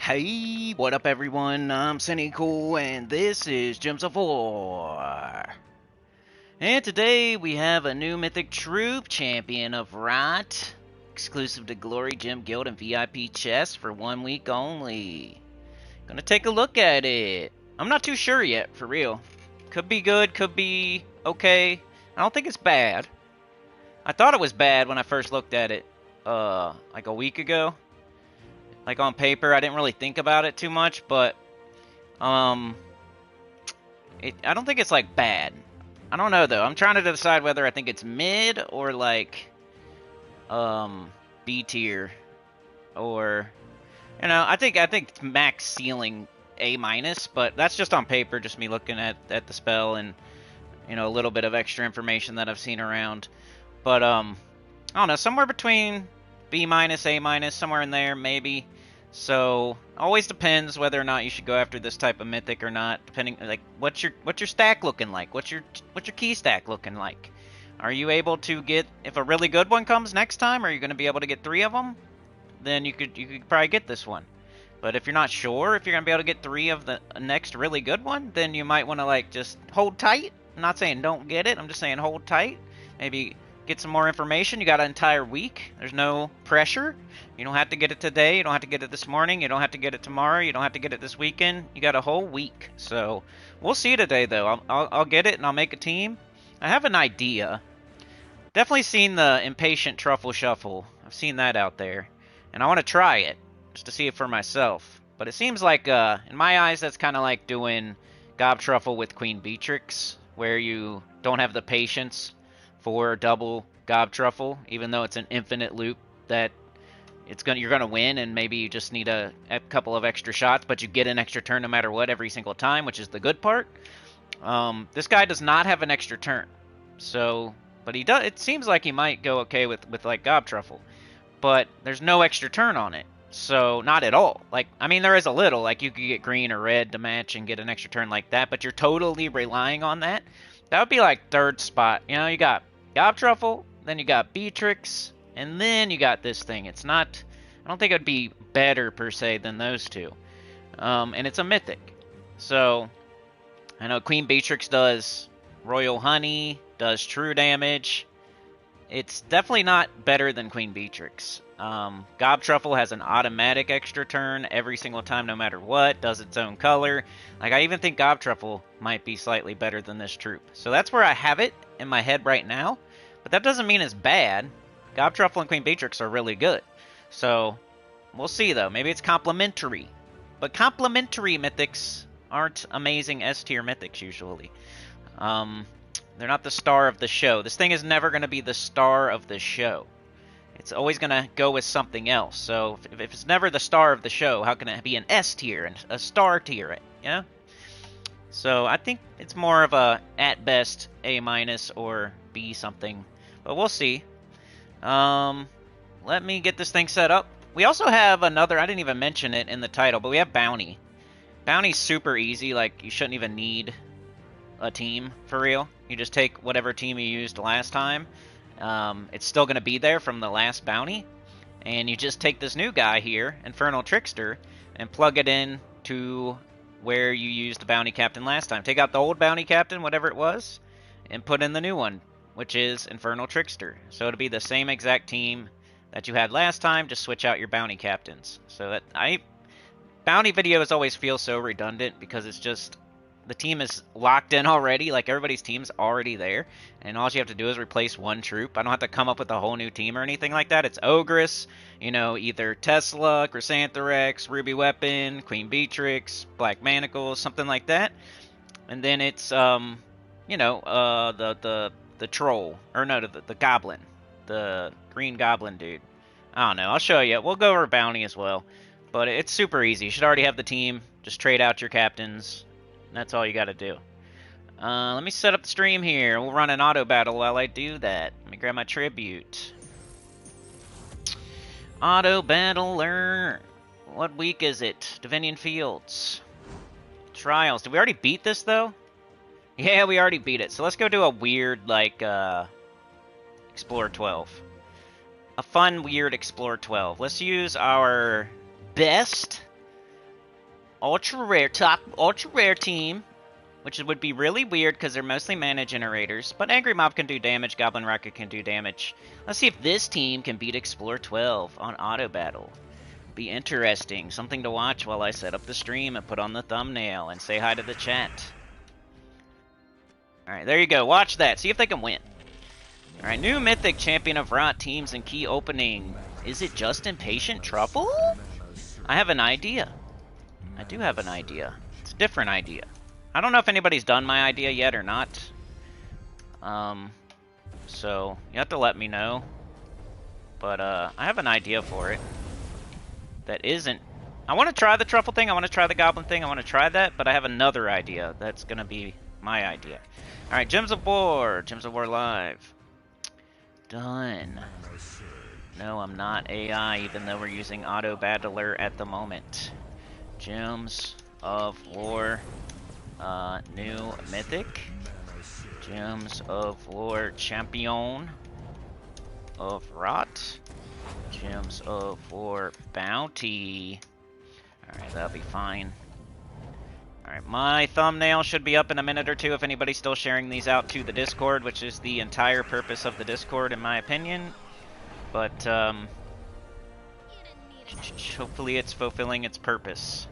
Hey, what up everyone? I'm Sunny Cool and this is Gems of War. And today we have a new Mythic Troop, Champion of Rot, exclusive to Glory Gem Guild and VIP chests for 1 week only. Gonna take a look at it. I'm not too sure yet, for real. Could be good, could be okay. I don't think it's bad. I thought it was bad when I first looked at it, like a week ago. Like on paper, I didn't really think about it too much, but I don't think it's like bad. I don't know though. I'm trying to decide whether I think it's mid or like B tier, or I think it's max ceiling A minus, but that's just on paper, just me looking at the spell and a little bit of extra information that I've seen around. But I don't know, somewhere between B minus, A minus, somewhere in there maybe. So always depends whether or not you should go after this type of mythic or not, depending like what's your stack looking like, what's your key stack looking like. Are you able to get, if a really good one comes next time, are you going to be able to get 3 of them? Then you could probably get this one. But if you're not sure if you're going to be able to get 3 of the next really good one, then you might want to like just hold tight. I'm not saying don't get it, I'm just saying hold tight. Maybe get some more information. You got an entire week. There's no pressure. You don't have to get it today. You don't have to get it this morning. You don't have to get it tomorrow. You don't have to get it this weekend. You got a whole week. So we'll see today, though. I'll get it and I'll make a team. I have an idea. Definitely seen the Impatient Truffle Shuffle. I've seen that out there. And I want to try it just to see it for myself. But it seems like, in my eyes, that's kind of like doing Gob Truffle with Queen Beatrix, where you don't have the patience for double Gob Truffle, even though it's an infinite loop that you're gonna win, and maybe you just need a couple of extra shots, but you get an extra turn no matter what every single time, which is the good part. This guy does not have an extra turn, so but he does. It seems like he might go okay with like Gob Truffle, but there's no extra turn on it, so not at all. Like, I mean, there is a little, like you could get green or red to match and get an extra turn like that, but you're totally relying on that. That would be like third spot. You got Gob Truffle, then you got Beatrix, and then you got this thing. It's not, I don't think it would be better per se than those two. And it's a mythic. So, I know Queen Beatrix does Royal Honey, does true damage. It's definitely not better than Queen Beatrix. Gob Truffle has an automatic extra turn every single time no matter what, does its own color. Like, I even think Gob Truffle might be slightly better than this troop. So that's where I have it in my head right now, but that doesn't mean it's bad. Gob Truffle and Queen Beatrix are really good. So we'll see though, maybe it's complementary. But complementary mythics aren't amazing S tier mythics usually. They're not the star of the show. This thing is never going to be the star of the show. It's always going to go with something else. So if it's never the star of the show, how can it be an S tier and a star tier? Yeah. So I think it's more of a, at best, A minus or B something. But we'll see. Let me get this thing set up. We also have another, I didn't even mention it in the title, but we have Bounty. Bounty's super easy, like you shouldn't even need a team for real. You just take whatever team you used last time. It's still going to be there from the last Bounty. And you just take this new guy here, Infernal Trickster, and plug it in to where you used the Bounty Captain last time. Take out the old Bounty Captain, whatever it was, and put in the new one, which is Infernal Trickster. So it'll be the same exact team that you had last time, just switch out your Bounty Captains. So that Bounty videos always feel so redundant because it's just, the team is locked in already, like everybody's team's already there, and all you have to do is replace one troop. I don't have to come up with a whole new team or anything like that. It's Ogress, either Tesla, Chrysantherax, Ruby Weapon, Queen Beatrix, Black Manacles, something like that. And then it's, the troll, or no, the goblin, the green goblin dude. I don't know, I'll show you. We'll go over Bounty as well, but it's super easy. You should already have the team. Just trade out your captains. That's all you got to do. Let me set up the stream here. We'll run an auto battle while I do that. Let me grab my tribute. Auto battler. What week is it? Divinian Fields. Trials. Did we already beat this, though? Yeah, we already beat it. So let's go do a weird, like, Explorer 12. A fun, weird Explorer 12. Let's use our best ultra rare, top ultra rare team, which would be really weird because they're mostly mana generators. But Angry Mob can do damage, Goblin Rocket can do damage. Let's see if this team can beat Explorer 12 on auto battle. Be interesting, something to watch while I set up the stream and put on the thumbnail and say hi to the chat. Alright, there you go. Watch that. See if they can win. Alright, new Mythic Champion of Rot teams and key opening. Is it just Impatient Truffle? I have an idea. I do have an idea. It's a different idea. I don't know if anybody's done my idea yet or not. So, you have to let me know. But, I have an idea for it. That isn't... I want to try the Truffle thing, I want to try the Goblin thing, I want to try that, but I have another idea that's going to be my idea. Alright, Gems of War. Gems of War Live. Done. No, I'm not AI, even though we're using Auto Battler at the moment. Gems of War. New Mythic. Gems of War Champion of Rot. Gems of War Bounty. Alright, that'll be fine. Alright, my thumbnail should be up in a minute or two if anybody's still sharing these out to the Discord, which is the entire purpose of the Discord, in my opinion. But, hopefully it's fulfilling its purpose.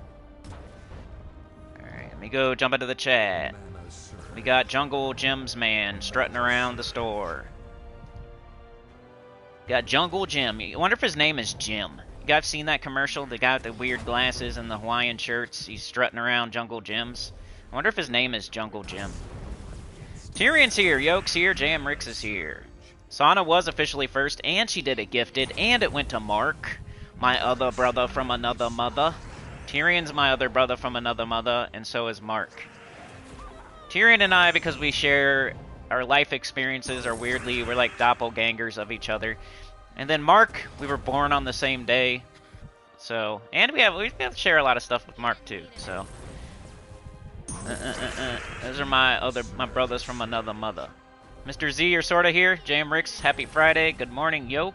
Alright, let me go jump into the chat. We got Jungle Gems Man strutting around the store. Got Jungle Jim. I wonder if his name is Jim. You guys seen that commercial? The guy with the weird glasses and the Hawaiian shirts. He's strutting around Jungle Gyms. I wonder if his name is Jungle Jim. Tyrion's here. Yoke's here. JM Ricks is here. Sana was officially first, and she did it gifted, and it went to Mark, my other brother from another mother. Tyrion's my other brother from another mother, and so is Mark. Tyrion and I, because we share our life experiences, are weirdly, we're like doppelgangers of each other. And then Mark, we were born on the same day, so, and we have to share a lot of stuff with Mark too, so. Those are my brothers from another mother. Mr. Z, you're sorta here. JM Ricks, happy Friday. Good morning, Yoke.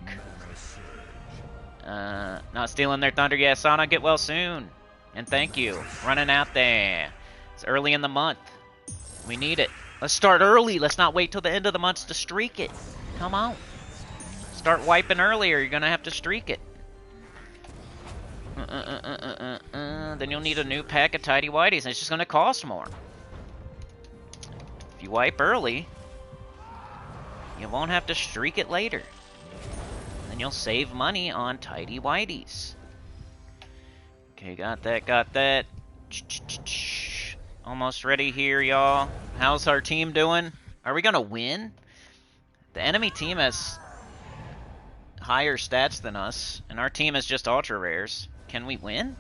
Not stealing their thunder. Yeah, Sana, get well soon. And thank you. Running out there. It's early in the month. We need it. Let's start early. Let's not wait till the end of the month to streak it. Come on. Start wiping earlier. You're gonna have to streak it. Then you'll need a new pack of Tidy Whities, and it's just gonna cost more. If you wipe early, you won't have to streak it later. Then you'll save money on Tidy Whities. Okay, got that. Almost ready here, y'all. How's our team doing? Are we gonna win? The enemy team has higher stats than us, and our team is just ultra rares. Can we win?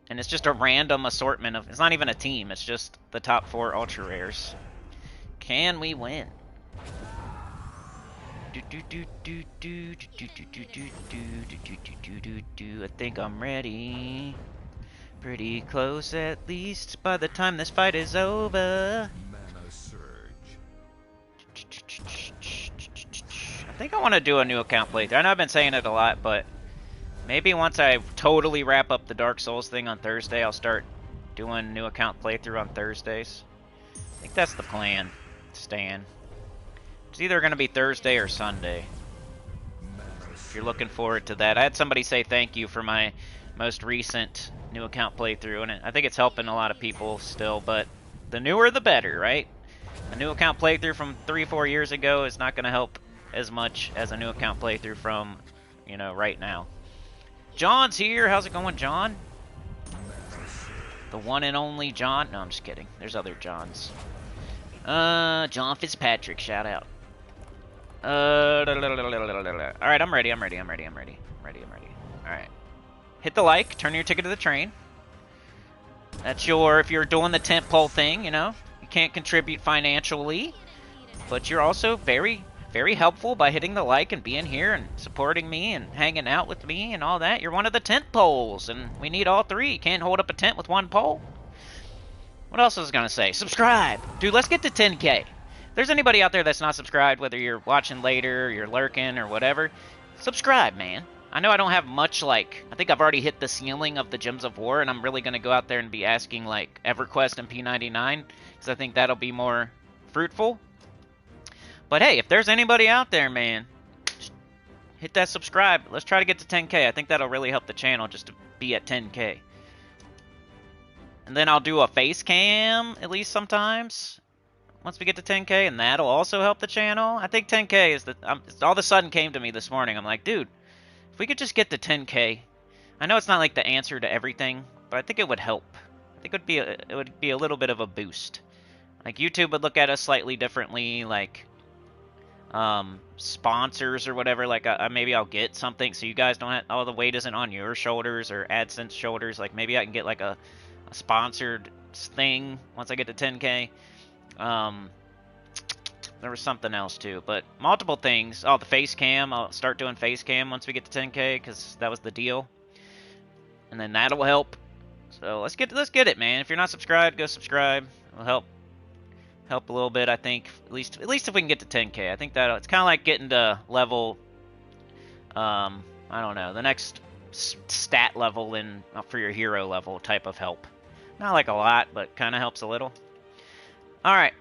And it's just a random assortment of... It's not even a team, it's just the top 4 ultra rares. Can we win? I think I'm ready. Pretty close, at least, by the time this fight is over. I think I want to do a new account playthrough. I know I've been saying it a lot, but maybe once I totally wrap up the Dark Souls thing on Thursday, I'll start doing new account playthrough on Thursdays. I think that's the plan, Stan. It's either going to be Thursday or Sunday. If you're looking forward to that. I had somebody say thank you for my most recent new account playthrough, and I think it's helping a lot of people still, but the newer the better, right? A new account playthrough from 3-4 years ago is not going to help as much as a new account playthrough from, you know, right now. John's here. How's it going, John? The one and only John. No, I'm just kidding. There's other Johns. John Fitzpatrick, shout out. Alright, I'm ready. Alright. Hit the like, turn your ticket to the train. That's your, if you're doing the tentpole thing, you know, you can't contribute financially, but you're also very, very helpful by hitting the like and being here and supporting me and hanging out with me and all that. You're one of the tent poles, and we need all 3. You can't hold up a tent with one pole. What else was I gonna say? Subscribe! Dude, let's get to 10K. If there's anybody out there that's not subscribed, whether you're watching later, or you're lurking, or whatever, subscribe, man. I know I don't have much, like, I think I've already hit the ceiling of the Gems of War, and I'm really going to go out there and be asking, like, EverQuest and P99, because I think that'll be more fruitful. But hey, if there's anybody out there, man, just hit that subscribe. Let's try to get to 10K. I think that'll really help the channel just to be at 10K. And then I'll do a face cam, at least sometimes, once we get to 10K, and that'll also help the channel. I think 10K is the... all of a sudden came to me this morning. I'm like, dude, if we could just get to 10K, I know it's not like the answer to everything, but I think it would help. I think it would be a little bit of a boost. Like, YouTube would look at us slightly differently, like, sponsors or whatever. Like, maybe I'll get something so you guys don't have... all the weight isn't on your shoulders or AdSense shoulders. Like, maybe I can get, like, a sponsored thing once I get to 10K. There was something else too, but multiple things. Oh, the face cam. I'll start doing face cam once we get to 10K because that was the deal, and then that'll help. So let's get it, man. If you're not subscribed, go subscribe. It'll help a little bit, I think. At least if we can get to 10K, I think that it's kind of like getting to level. I don't know, the next stat level in for your hero level type of help. Not like a lot, but kind of helps a little. All right.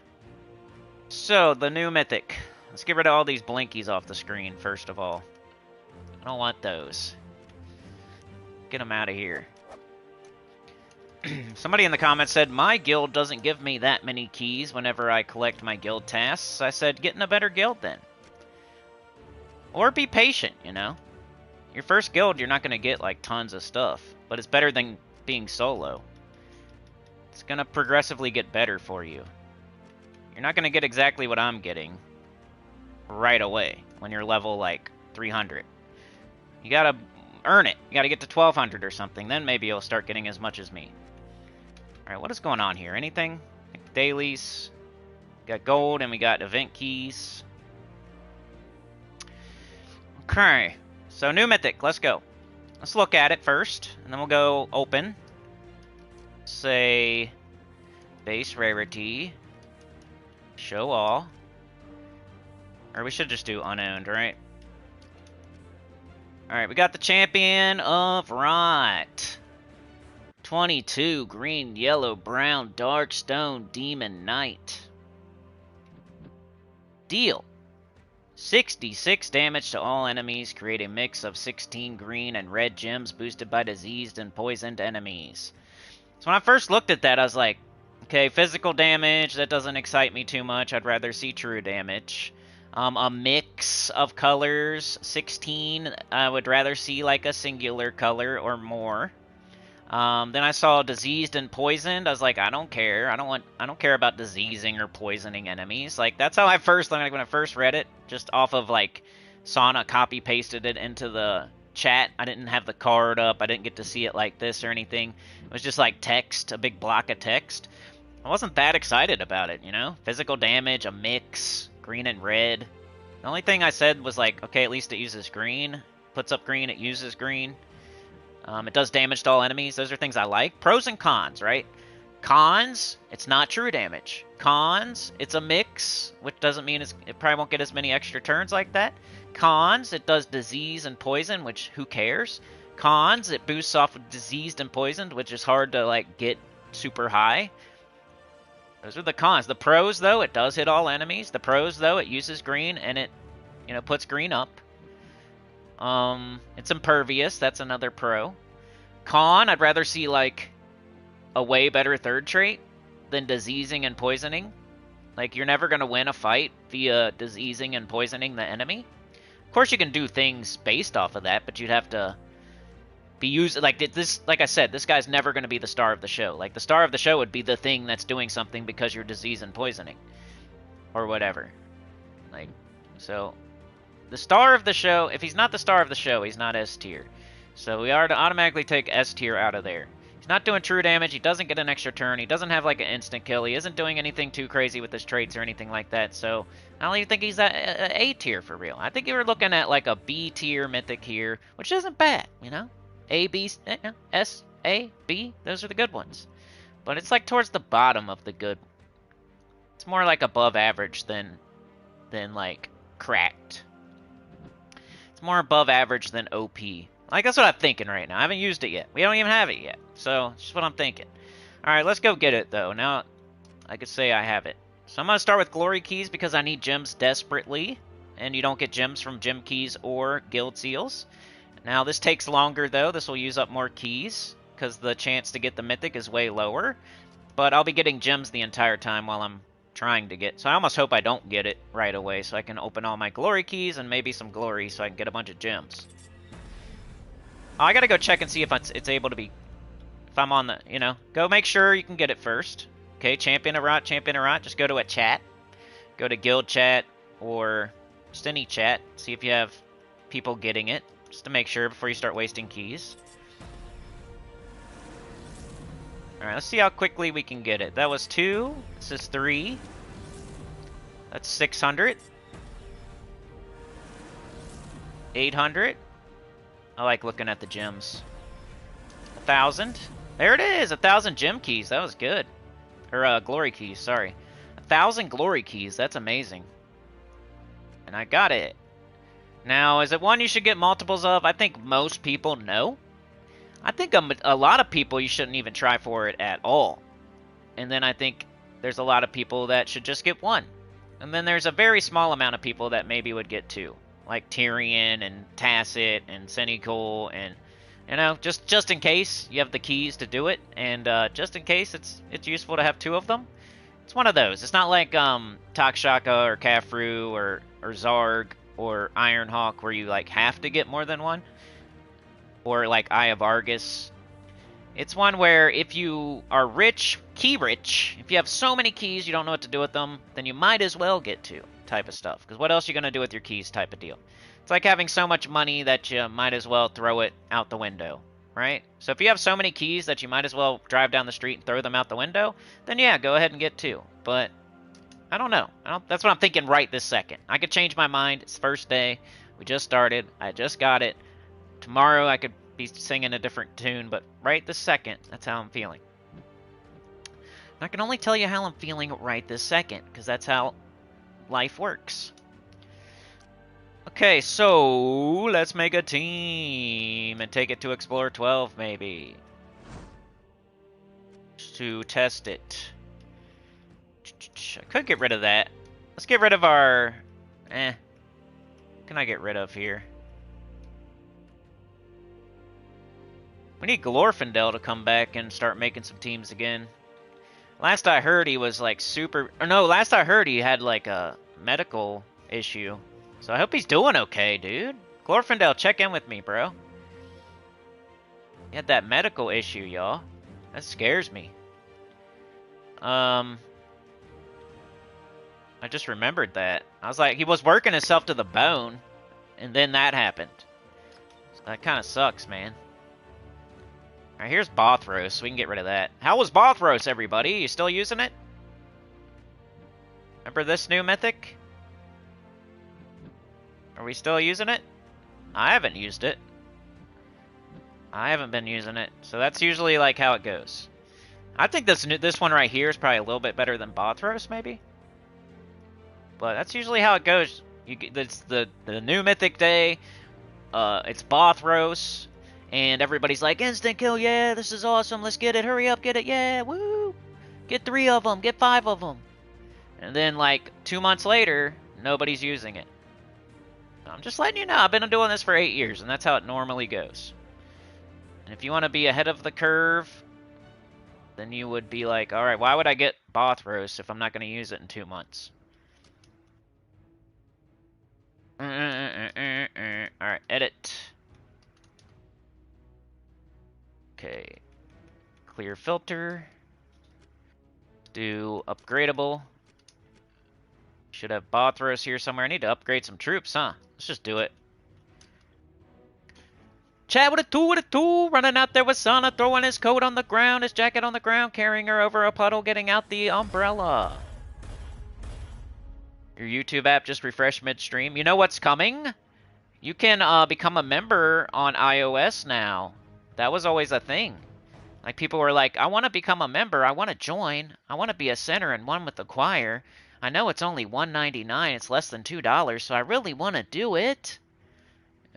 So, the new Mythic. Let's get rid of all these blinkies off the screen, first of all. I don't want those. Get them out of here. Somebody in the comments said, my guild doesn't give me that many keys whenever I collect my guild tasks. I said, get in a better guild then. Or be patient, you know? Your first guild, you're not going to get, like, tons of stuff. But it's better than being solo. It's going to progressively get better for you. You're not going to get exactly what I'm getting right away when you're level, like, 300. You got to earn it. You got to get to 1200 or something. Then maybe you'll start getting as much as me. Alright, what is going on here? Anything? Like dailies. Got gold and we got event keys. Okay. So, new Mythic. Let's go. Let's look at it first. And then we'll go open. Say base rarity. Show all. Or we should just do unowned, right? Alright, we got the champion of Rot. 22, green, yellow, brown, dark stone, demon, knight. Deal 66 damage to all enemies. Create a mix of 16 green and red gems boosted by diseased and poisoned enemies. So when I first looked at that, I was like, okay, physical damage, that doesn't excite me too much. I'd rather see true damage. A mix of colors, 16. I would rather see like a singular color or more. Then I saw diseased and poisoned. I was like, I don't care. I don't care about diseasing or poisoning enemies. Like, that's how I first, like, when I first read it, just off of like Sauna copy pasted it into the chat. I didn't have the card up. I didn't get to see it like this or anything. It was just like text, a big block of text. I wasn't that excited about it, you know? Physical damage, a mix, green and red. The only thing I said was like, okay, at least it uses green. Puts up green, it uses green. It does damage to all enemies. Those are things I like. Pros and cons, right? Cons, it's not true damage. Cons, it's a mix, which doesn't mean it probably won't get as many extra turns like that. Cons, it does disease and poison, which who cares? Cons, it boosts off of diseased and poisoned, which is hard to like get super high. Those are the cons. The pros, though, it does hit all enemies. The pros, though, it uses green and it, you know, puts green up. It's impervious. That's another pro. Con, I'd rather see like a way better third trait than diseasing and poisoning. Like, you're never going to win a fight via diseasing and poisoning the enemy. Of course, you can do things based off of that, but you'd have to be using, like, this, like I said, this guy's never going to be the star of the show. Like, the star of the show would be the thing that's doing something because you're disease and poisoning. Or whatever. Like, so the star of the show, if he's not the star of the show, he's not S tier. So we are to automatically take S tier out of there. He's not doing true damage. He doesn't get an extra turn. He doesn't have like an instant kill. He isn't doing anything too crazy with his traits or anything like that. So I don't even think he's a A tier for real. I think you were looking at like a B tier mythic here, which isn't bad, you know? A, B, S, A, B, those are the good ones. But it's like towards the bottom of the good. It's more like above average than like cracked. It's more above average than OP. Like, that's what I'm thinking right now. I haven't used it yet. We don't even have it yet. So, it's just what I'm thinking. Alright, let's go get it, though. Now, I could say I have it. So I'm going to start with glory keys because I need gems desperately. And you don't get gems from gem keys or guild seals. Now, this takes longer, though. This will use up more keys because the chance to get the mythic is way lower. But I'll be getting gems the entire time while I'm trying to get. So I almost hope I don't get it right away so I can open all my glory keys and maybe some glory so I can get a bunch of gems. Oh, I got to go check and see if it's able to be... If I'm on the... You know, go make sure you can get it first. Okay, champion a rot, champion a rot. Just go to a chat. Go to guild chat or just any chat. See if you have people getting it. Just to make sure before you start wasting keys. Alright, let's see how quickly we can get it. That was 2. This is 3. That's 600. 800. I like looking at the gems. 1,000. There it is! 1,000 gem keys. That was good. Or, glory keys, sorry. 1,000 glory keys. That's amazing. And I got it. Now, is it one you should get multiples of? I think most people know. I think a lot of people you shouldn't even try for it at all. And then I think there's a lot of people that should just get 1. And then there's a very small amount of people that maybe would get 2. Like Tyrion and Tacit and Senecal and... You know, just in case you have the keys to do it. And just in case it's useful to have 2 of them. It's one of those. It's not like Takshaka or Kafru or Zarg or Ironhawk where you like have to get more than 1. Or like Eye of Argus. It's one where if you are rich, key rich, if you have so many keys you don't know what to do with them, then you might as well get 2 type of stuff. Because what else are you going to do with your keys type of deal? It's like having so much money that you might as well throw it out the window, right? So if you have so many keys that you might as well drive down the street and throw them out the window, then yeah, go ahead and get 2. But I don't know. That's what I'm thinking right this second. I could change my mind. It's first day. We just started. I just got it. Tomorrow I could be singing a different tune, but right this second, that's how I'm feeling. I can only tell you how I'm feeling right this second, because that's how life works. Okay, so let's make a team and take it to Explorer 12, maybe. To test it. I could get rid of that. Let's get rid of our... What can I get rid of here? We need Glorfindel to come back and start making some teams again. Last I heard he was like super... Or no, last I heard he had like a medical issue. So I hope he's doing okay, dude. Glorfindel, check in with me, bro. He had that medical issue, y'all. That scares me. I just remembered that. I was like, he was working himself to the bone, and then that happened. So that kind of sucks, man. Alright, here's Bothros, so we can get rid of that. How was Bothros, everybody? You still using it? Remember this new mythic? Are we still using it? I haven't used it. I haven't been using it, so that's usually like how it goes. I think this one right here is probably a little bit better than Bothros, maybe. But that's usually how it goes. It's the new mythic day. It's Bothros. And everybody's like, instant kill, yeah, this is awesome, let's get it, hurry up, get it, yeah, woo! Get 3 of them, get 5 of them. And then, like, 2 months later, nobody's using it. I'm just letting you know, I've been doing this for 8 years, and that's how it normally goes. And if you want to be ahead of the curve, then you would be like, alright, why would I get Bothros if I'm not going to use it in 2 months? Alright, edit. Okay, clear filter, do upgradable. Should have Bothros here somewhere. I need to upgrade some troops, huh? Let's just do it. Chad with a two, running out there with Sana, throwing his coat on the ground, his jacket on the ground, carrying her over a puddle, getting out the umbrella. Your YouTube app just refreshed midstream. You know what's coming? You can become a member on iOS now. That was always a thing. Like, people were like, I want to become a member. I want to join. I want to be a center and one with the choir. I know it's only $1.99. It's less than $2, so I really want to do it.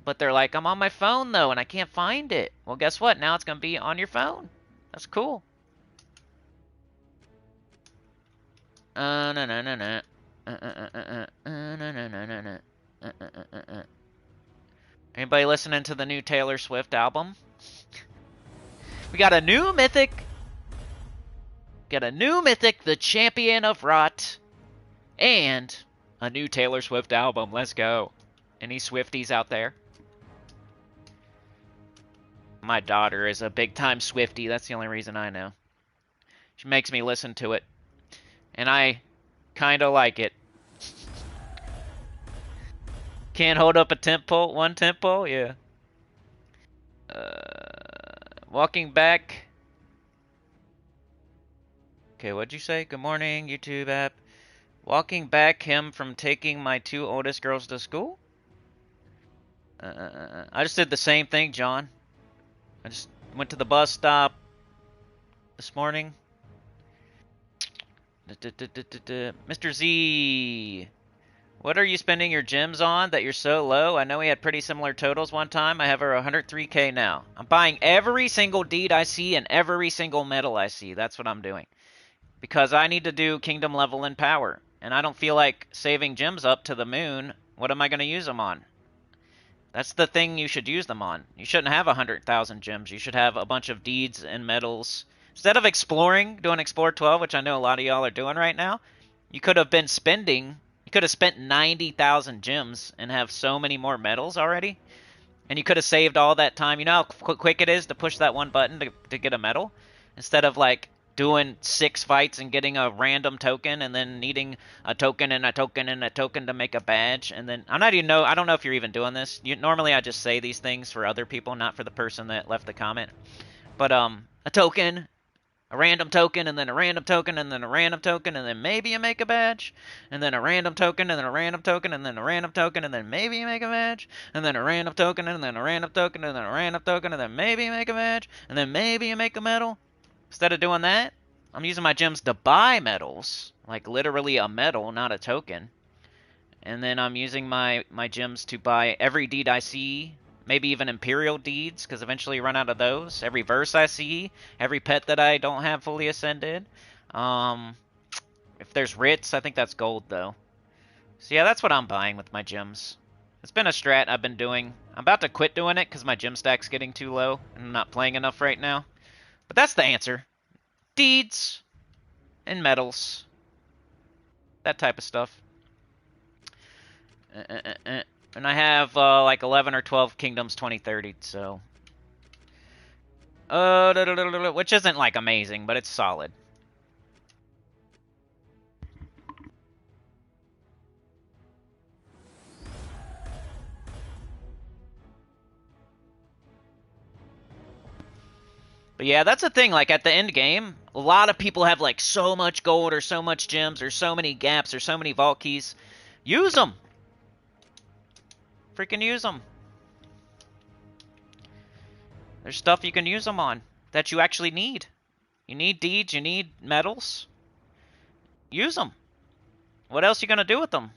But they're like, I'm on my phone though, and I can't find it. Well, guess what? Now it's gonna be on your phone. That's cool. No no no no. No no no no no. Anybody listening to the new Taylor Swift album? We got a new mythic. Got a new mythic, the champion of rot, and a new Taylor Swift album. Let's go. Any Swifties out there? My daughter is a big-time Swiftie. That's the only reason I know. She makes me listen to it. And I kind of like it. Can't hold up a tempo, one tempo? Yeah. Walking back. Okay, what'd you say? Good morning, YouTube app. Walking back him from taking my 2 oldest girls to school? I just did the same thing, John. I just went to the bus stop this morning. Mr. Z, what are you spending your gems on that you're so low? I know we had pretty similar totals one time. I have her 103k now. I'm buying every single deed I see and every single medal I see. That's what I'm doing. Because I need to do kingdom level and power. And I don't feel like saving gems up to the moon. What am I going to use them on? That's the thing you should use them on. You shouldn't have 100,000 gems. You should have a bunch of deeds and medals. Instead of exploring, doing Explore 12, which I know a lot of y'all are doing right now, you could have been spending, you could have spent 90,000 gems and have so many more medals already. And you could have saved all that time. You know how quick it is to push that one button to get a medal? Instead of like doing 6 fights and getting a random token and then needing a token and a token and a token to make a badge. And then I don't know if you're even doing this. Normally I just say these things for other people, not for the person that left the comment. But a token, a random token, and then a random token, and then a random token, and then maybe you make a badge, and then a random token, and then a random token, and then a random token, and then maybe you make a badge, and then a random token, and then a random token, and then a random token, and then maybe you make a badge, and then maybe you make a medal. Instead of doing that, I'm using my gems to buy medals, like literally a medal, not a token. And then I'm using my gems to buy every deed I see, maybe even Imperial deeds, because eventually you run out of those. Every verse I see, every pet that I don't have fully ascended. If there's writs, I think that's gold, though. So yeah, that's what I'm buying with my gems. It's been a strat I've been doing. I'm about to quit doing it because my gem stack's getting too low, and I'm not playing enough right now. But that's the answer. Deeds and medals. That type of stuff. And I have like 11 or 12 Kingdoms 2030, so... which isn't like amazing, but it's solid. But yeah, that's the thing, like at the end game, a lot of people have like so much gold or so much gems or so many gaps or so many vault keys. Use them! Freaking use them. There's stuff you can use them on that you actually need. You need deeds, you need medals. Use them. What else you gonna do with them?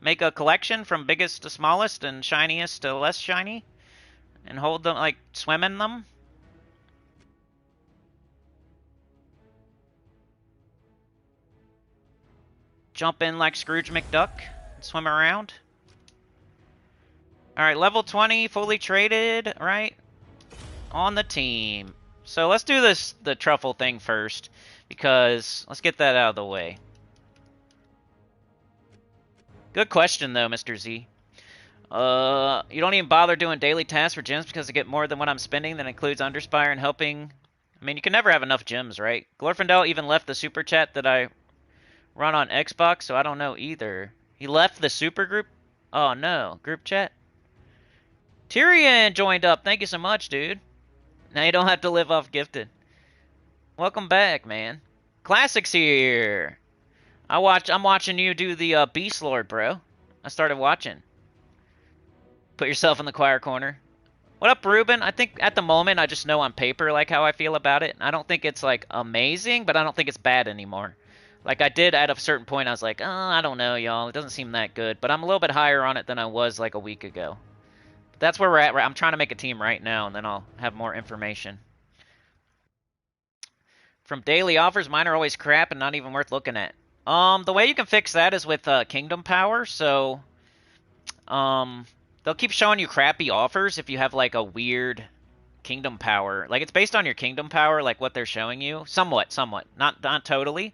Make a collection from biggest to smallest and shiniest to less shiny? And hold them, like, swim in them? Jump in like Scrooge McDuck and swim around? Alright, level 20, fully traded, right? On the team. So let's do the truffle thing first, because let's get that out of the way. Good question, though, Mr. Z. You don't even bother doing daily tasks for gems because I get more than what I'm spending. That includes Underspire and helping. I mean, you can never have enough gems, right? Glorfindel even left the super chat that I run on Xbox, so I don't know either. He left the super group? Oh, no. Group chat? Tyrion joined up. Thank you so much, dude. Now you don't have to live off gifted. Welcome back, man. Classics here. I'm watching you do the Beast Lord, bro. I started watching. Put yourself in the choir corner. What up, Ruben? I think at the moment I just know on paper like how I feel about it. I don't think it's like amazing, but I don't think it's bad anymore. Like I did at a certain point, I was like, oh, I don't know, y'all. It doesn't seem that good. But I'm a little bit higher on it than I was like a week ago. That's where we're at. I'm trying to make a team right now, and then I'll have more information. From daily offers, mine are always crap and not even worth looking at. The way you can fix that is with Kingdom Power. So, they'll keep showing you crappy offers if you have like a weird Kingdom Power. Like it's based on your Kingdom Power, like what they're showing you. Somewhat, not totally.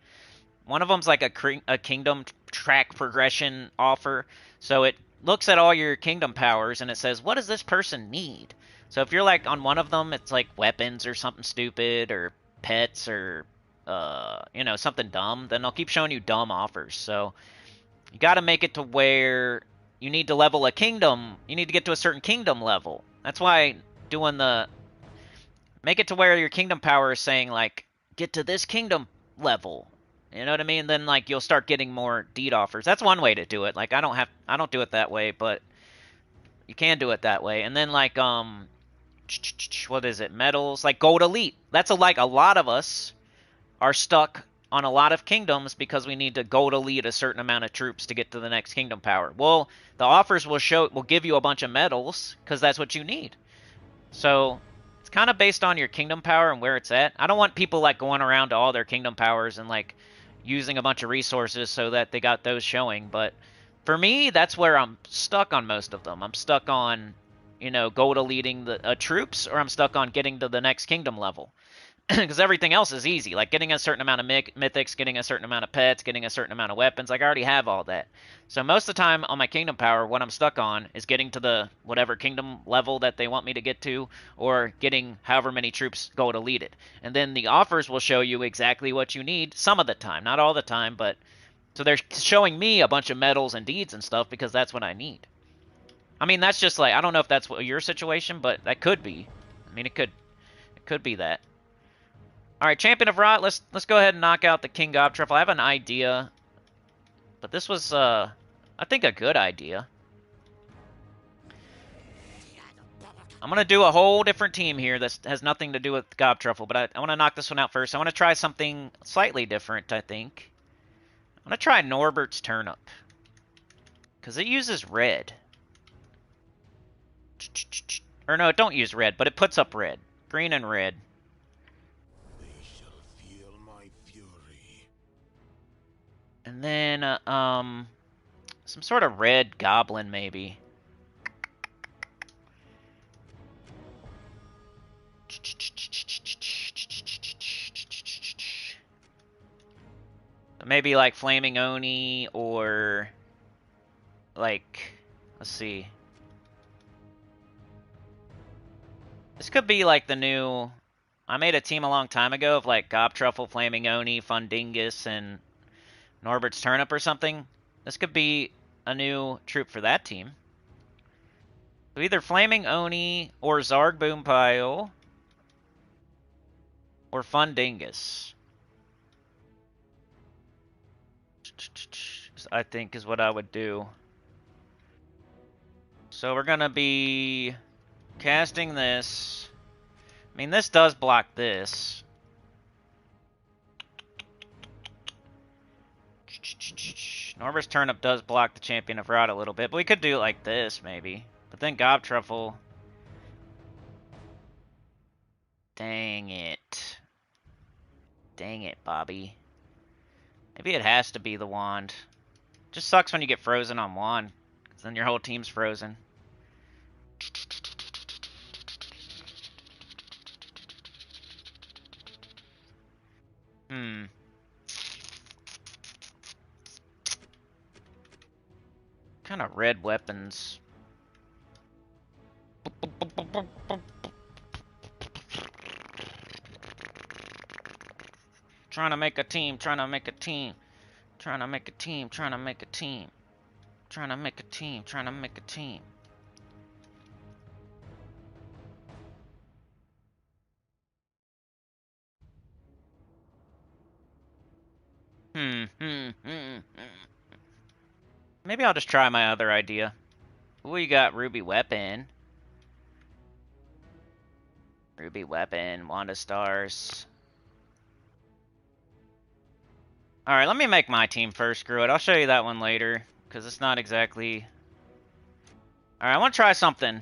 One of them's like a Kingdom track progression offer. So it looks at all your Kingdom Powers and it says, what does this person need? So if you're like on one of them, it's like weapons or something stupid or pets or something dumb, then they'll keep showing you dumb offers. So you got to make it to where you need to level a kingdom. You need to get to a certain kingdom level. That's why doing the make it to where your kingdom power is saying like get to this kingdom level. You know what I mean? Then like you'll start getting more deed offers. That's one way to do it. Like I don't do it that way, but you can do it that way. And then like what is it? Medals like gold elite. That's like a lot of us are stuck on a lot of kingdoms because we need to gold elite a certain amount of troops to get to the next kingdom power. Well, the offers will give you a bunch of medals because that's what you need. So it's kind of based on your kingdom power and where it's at. I don't want people like going around to all their kingdom powers and like using a bunch of resources so that they got those showing. But for me, that's where I'm stuck on most of them. I'm stuck on, gold eliting the troops, or I'm stuck on getting to the next kingdom level. Because everything else is easy, like getting a certain amount of mythics, getting a certain amount of pets, getting a certain amount of weapons. Like I already have all that. So most of the time on my kingdom power, what I'm stuck on is getting to the whatever kingdom level that they want me to get to, or getting however many troops gold elite. And then the offers will show you exactly what you need some of the time, not all the time, but so they're showing me a bunch of medals and deeds and stuff because that's what I need. I mean, that's just like, I don't know if that's your situation, but that could be. I mean, it could be that. All right, Champion of Rot. Let's go ahead and knock out the King Gob Truffle. I have an idea, but this was I think a good idea. I'm gonna do a whole different team here that has nothing to do with Gob Truffle, but I want to knock this one out first. I want to try something slightly different. I think I'm gonna try Norbert's Turnip because it uses red. Or no, it don't use red, but it puts up red, green and red. And then, some sort of red goblin, maybe. Maybe like Flaming Oni, or like, let's see. This could be like the new, I made a team a long time ago of like Gob Truffle, Flaming Oni, Fundingus, and Norbert's Turnip or something. This could be a new troop for that team. So either Flaming Oni or Zarg Boompile or Fundingus, I think is what I would do. So we're gonna be casting this. I mean, this does block this. Norbert's Turnip does block the Champion of Rot a little bit, but we could do it like this, maybe. But then Gob Truffle... Dang it. Dang it, Bobby. Maybe it has to be the wand. Just sucks when you get frozen on wand, because then your whole team's frozen. Kind of red weapons. Trying to make a team, trying to make a team. Trying to make a team, trying to make a team. Trying to make a team, trying to make a team. Maybe I'll just try my other idea. We got Ruby Weapon. Ruby Weapon, Wanda Stars. Alright, let me make my team first, screw it. I'll show you that one later, because it's not exactly... Alright, I want to try something.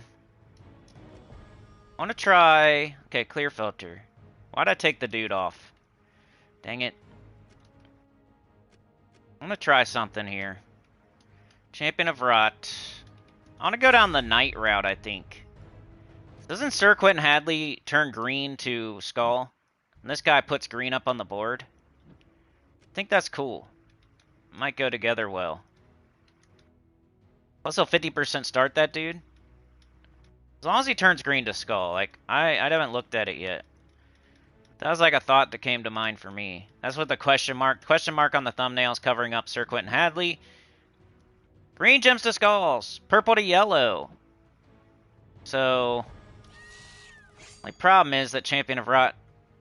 I want to try... Okay, clear filter. Why'd I take the dude off? Dang it. I'm going to try something here. Champion of Rot. I want to go down the Knight route, I think. Doesn't Sir Quentin Hadley turn green to Skull? And this guy puts green up on the board? I think that's cool. Might go together well. Also 50% start that dude. As long as he turns green to Skull. Like, I haven't looked at it yet. That was like a thought that came to mind for me. That's what the question mark on the thumbnail is covering up Sir Quentin Hadley. Green gems to Skulls. Purple to yellow. So, the problem is that Champion of Rot,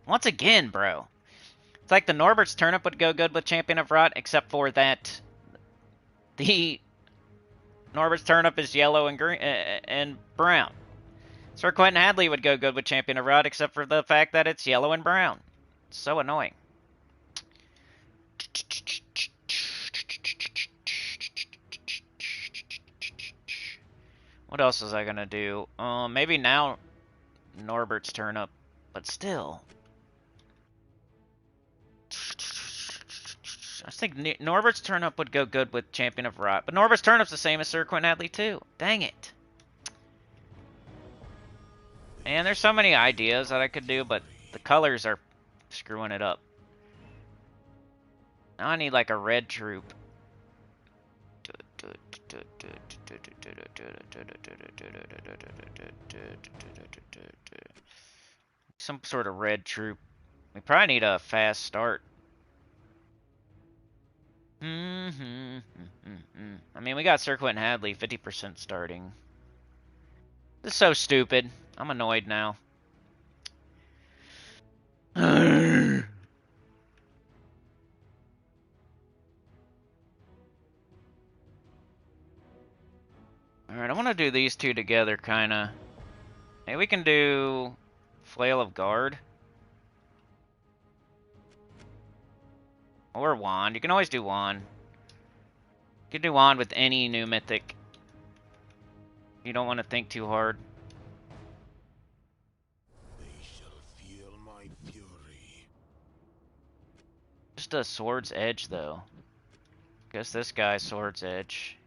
once again, bro. It's like the Norbert's Turnip would go good with Champion of Rot, except for that the Norbert's Turnip is yellow and green and brown. Sir Quentin Hadley would go good with Champion of Rot, except for the fact that it's yellow and brown. It's so annoying. What else was I gonna do? Maybe now Norbert's Turnip, but still. I think Norbert's Turnip would go good with Champion of Rot, but Norbert's Turnip's the same as Sir Quentin Hadley too. Dang it. And there's so many ideas that I could do, but the colors are screwing it up. Now I need like a red troop. Some sort of red troop. We probably need a fast start. I mean, we got Sir Quentin Hadley, 50% starting. This is so stupid. I'm annoyed now. Alright, I want to do these two together, kind of. Maybe we can do Flail of Guard. Or Wand. You can always do Wand. You can do Wand with any new Mythic. You don't want to think too hard. They shall feel my fury. Just a Sword's Edge, though. Guess this guy's Sword's Edge.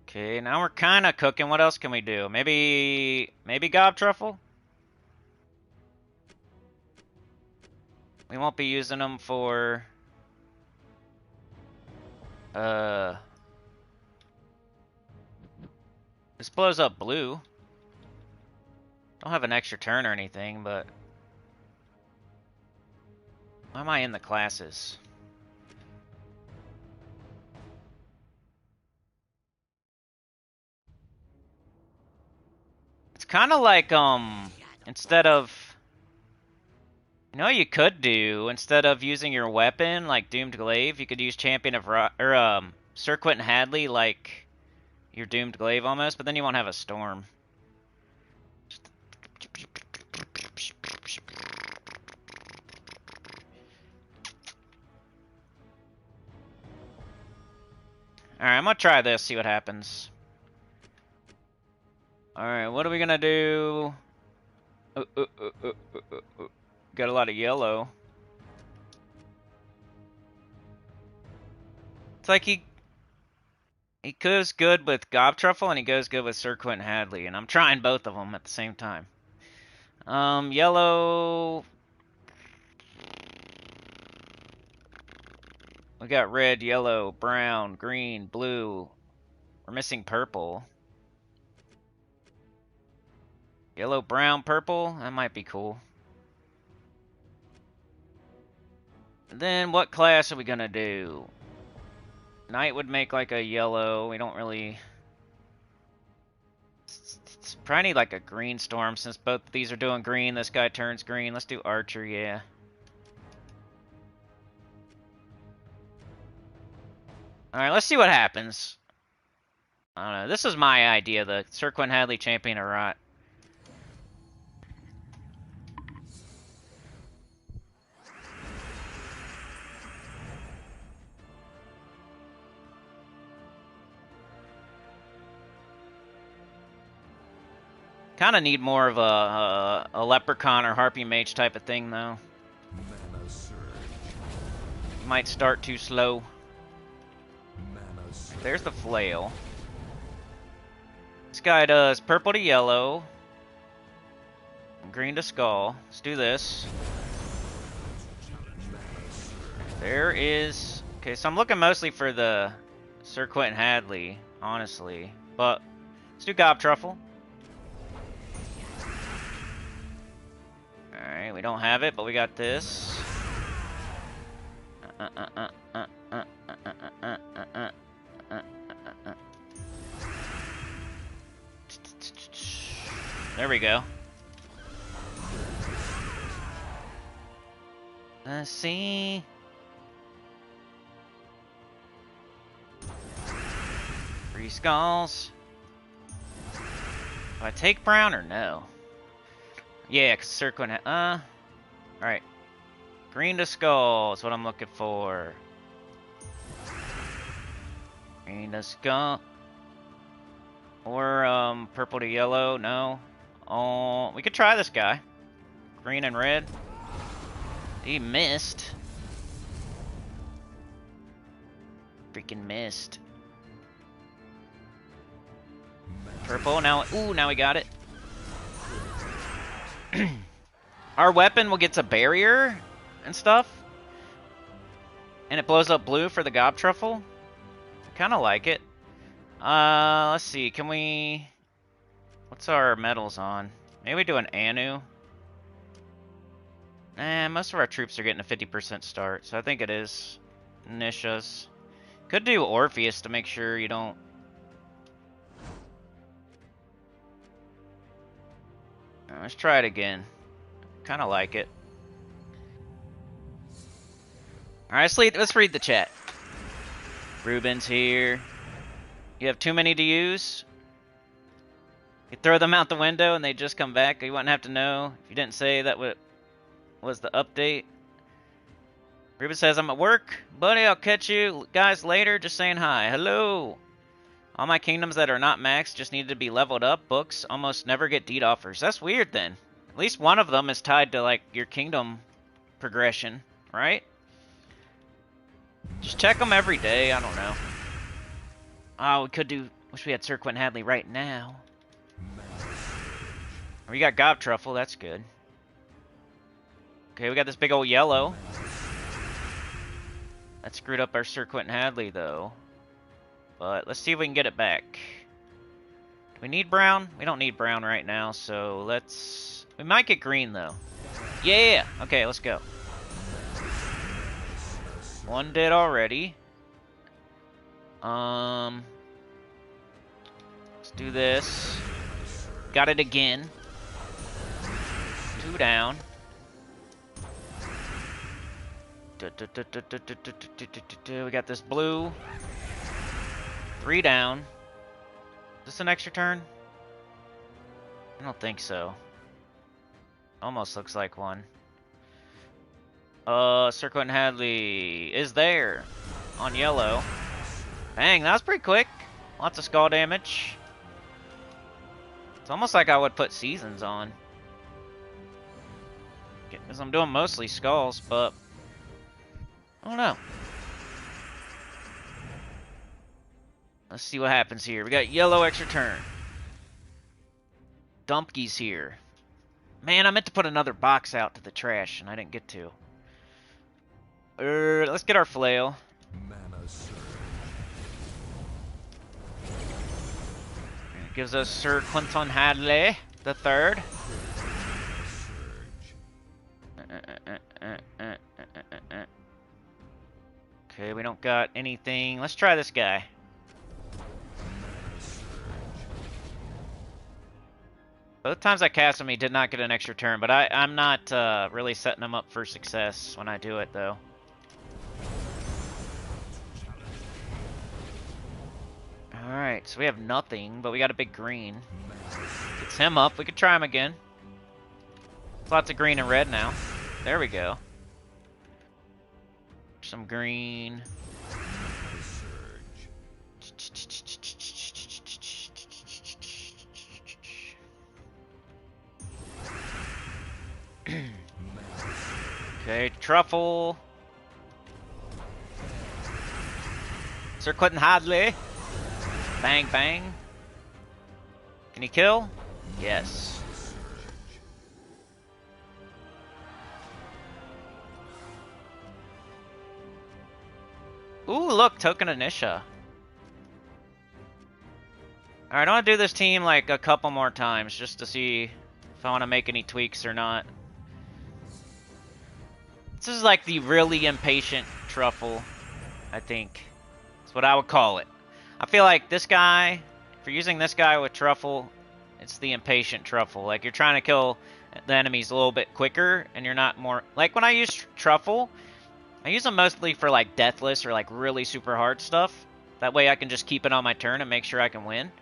Okay, now we're kind of cooking. What else can we do? Maybe Gob Truffle? We won't be using them for... This blows up blue. Don't have an extra turn or anything, but... Why am I in the classes? It's kind of like, instead of... You know what you could do? Instead of using your weapon, like Doomed Glaive, you could use Champion of Sir Quentin Hadley, like your Doomed Glaive almost, but then you won't have a Storm. Alright, I'm gonna try this, see what happens. Alright, what are we gonna do? Got a lot of yellow. It's like he goes good with Gob Truffle and he goes good with Sir Quentin Hadley, and I'm trying both of them at the same time. Yellow. We got red, yellow, brown, green, blue. We're missing purple. Yellow, brown, purple. That might be cool. And then what class are we gonna do? Knight would make like a yellow. We don't really... It's probably need like a green Storm since both of these are doing green. This guy turns green. Let's do Archer, yeah. Alright, let's see what happens. I don't know. This is my idea, the Sir Quentin Hadley Champion of Rot. Kind of need more of a leprechaun or harpy mage type of thing, though. Mana surge. Might start too slow. Mana surge. There's the flail. This guy does purple to yellow, green to skull. Let's do this. There is... Okay, so I'm looking mostly for the Sir Quentin Hadley, honestly. But let's do Gob Truffle. Alright, we don't have it, but we got this. There we go. Let's see. Three skulls. Do I take brown or no? Yeah, cause Sir Quentin. Alright. Green to skull is what I'm looking for. Green to skull. Or purple to yellow. No. Oh, we could try this guy. Green and red. He missed. Freaking missed. Purple now. Ooh, now we got it. Our weapon will get a barrier and stuff, and it blows up blue for the Gob Truffle. I kind of like it. Let's see. Can we? What's our medals on? Maybe do an Anu. Most of our troops are getting a 50% start, so I think it is Nisha's. Could do Orpheus to make sure you don't. Let's try it again. Kind of like it. All right, let's read the chat. Ruben's here. You have too many to use? You throw them out the window and they just come back? You wouldn't have to know if you didn't say that was the update. Ruben says, I'm at work. Buddy, I'll catch you guys later. Just saying hi. Hello. All my kingdoms that are not maxed just need to be leveled up. Books almost never get deed offers. That's weird then. At least one of them is tied to like your kingdom progression, right? Just check them every day. I don't know. Oh, we could do... Wish we had Sir Quentin Hadley right now. We got Gob Truffle. That's good. Okay, we got this big old yellow. That screwed up our Sir Quentin Hadley, though. But let's see if we can get it back. Do we need brown? We don't need brown right now, so let's... We might get green, though. Yeah! Okay, let's go. One dead already. Let's do this. Got it again. 2 down. We got this blue. 3 down. Is this an extra turn? I don't think so. Almost looks like one. Sir Quentin Hadley is there on yellow. Dang, that was pretty quick. Lots of skull damage. It's almost like I would put seasons on. Because I'm doing mostly skulls, but I don't know. Let's see what happens here. We got yellow extra turn. Dumpky's here. Man, I meant to put another box out to the trash, and I didn't get to. Let's get our flail. It gives us Sir Quentin Hadley the third. Okay, we don't got anything. Let's try this guy. Both times I cast him, he did not get an extra turn, but I'm not really setting him up for success when I do it, though. Alright, so we have nothing, but we got a big green. Gets him up. We could try him again. Lots of green and red now. There we go. Some green. Truffle. Sir Quentin Hadley. Bang, bang. Can he kill? Yes. Ooh, look, Token Anisha. Alright, I want to do this team like a couple more times just to see if I want to make any tweaks or not. This is like the really impatient truffle, I think. That's what I would call it. I feel like this guy, if you're using this guy with truffle, it's the impatient truffle. Like, you're trying to kill the enemies a little bit quicker, and you're not more... Like, when I use truffle, I use them mostly for, like, deathless or, like, really super hard stuff. That way I can just keep it on my turn and make sure I can win.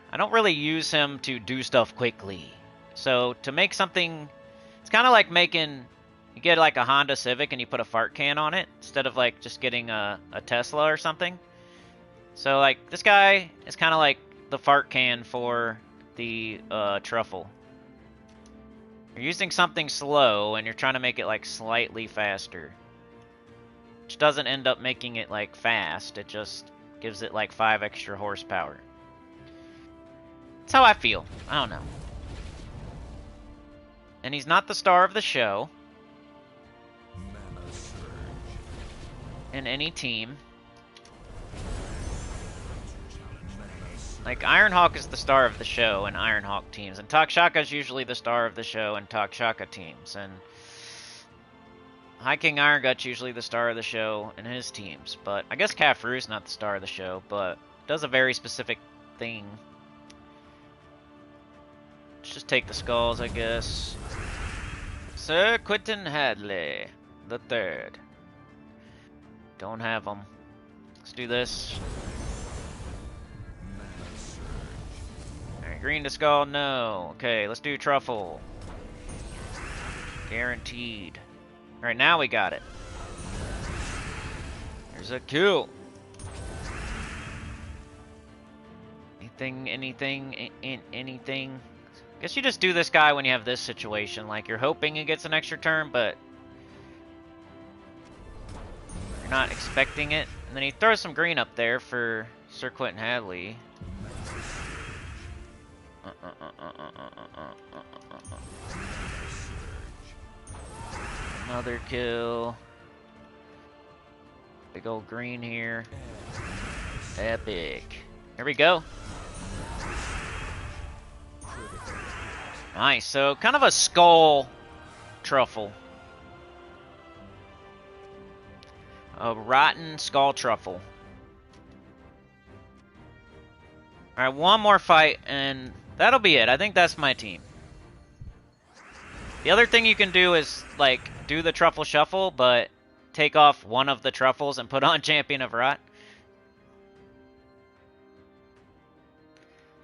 I don't really use him to do stuff quickly. So, to make something... It's kind of like making... You get, like, a Honda Civic and you put a fart can on it, instead of, like, just getting a Tesla or something. So, like, this guy is kind of like the fart can for the truffle. You're using something slow, and you're trying to make it, like, slightly faster. Which doesn't end up making it, like, fast. It just gives it, like, 5 extra horsepower. That's how I feel. I don't know. And he's not the star of the show. In any team. Like, Ironhawk is the star of the show in Ironhawk teams, and Takshaka is usually the star of the show in Takshaka teams, and High King Irongut's usually the star of the show in his teams, but I guess Kafru's not the star of the show, but does a very specific thing. Let's just take the skulls, I guess. Sir Quentin Hadley, the third. Don't have them. Let's do this. Alright, green to skull, no. Okay, let's do truffle. Guaranteed. Alright, now we got it. There's a kill. Anything. Guess you just do this guy when you have this situation. Like, you're hoping he gets an extra turn, but you're not expecting it. And then he throws some green up there for Sir Quentin Hadley. Another kill. Big old green here. Epic. Here we go. Nice. So kind of a skull truffle. A rotten skull truffle. Alright, one more fight and that'll be it. I think that's my team. The other thing you can do is, like, do the truffle shuffle, but take off one of the truffles and put on Champion of Rot.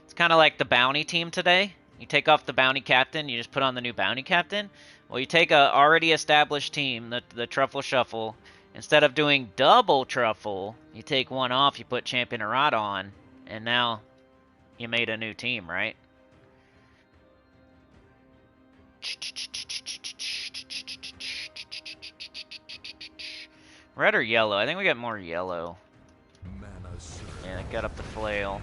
It's kind of like the bounty team today. You take off the bounty captain, you just put on the new bounty captain. Well, you take a already established team, the truffle shuffle. Instead of doing double truffle, you take one off, you put Champion of Rot on, and now you made a new team, right? Red or yellow? I think we got more yellow. Yeah, got up the flail.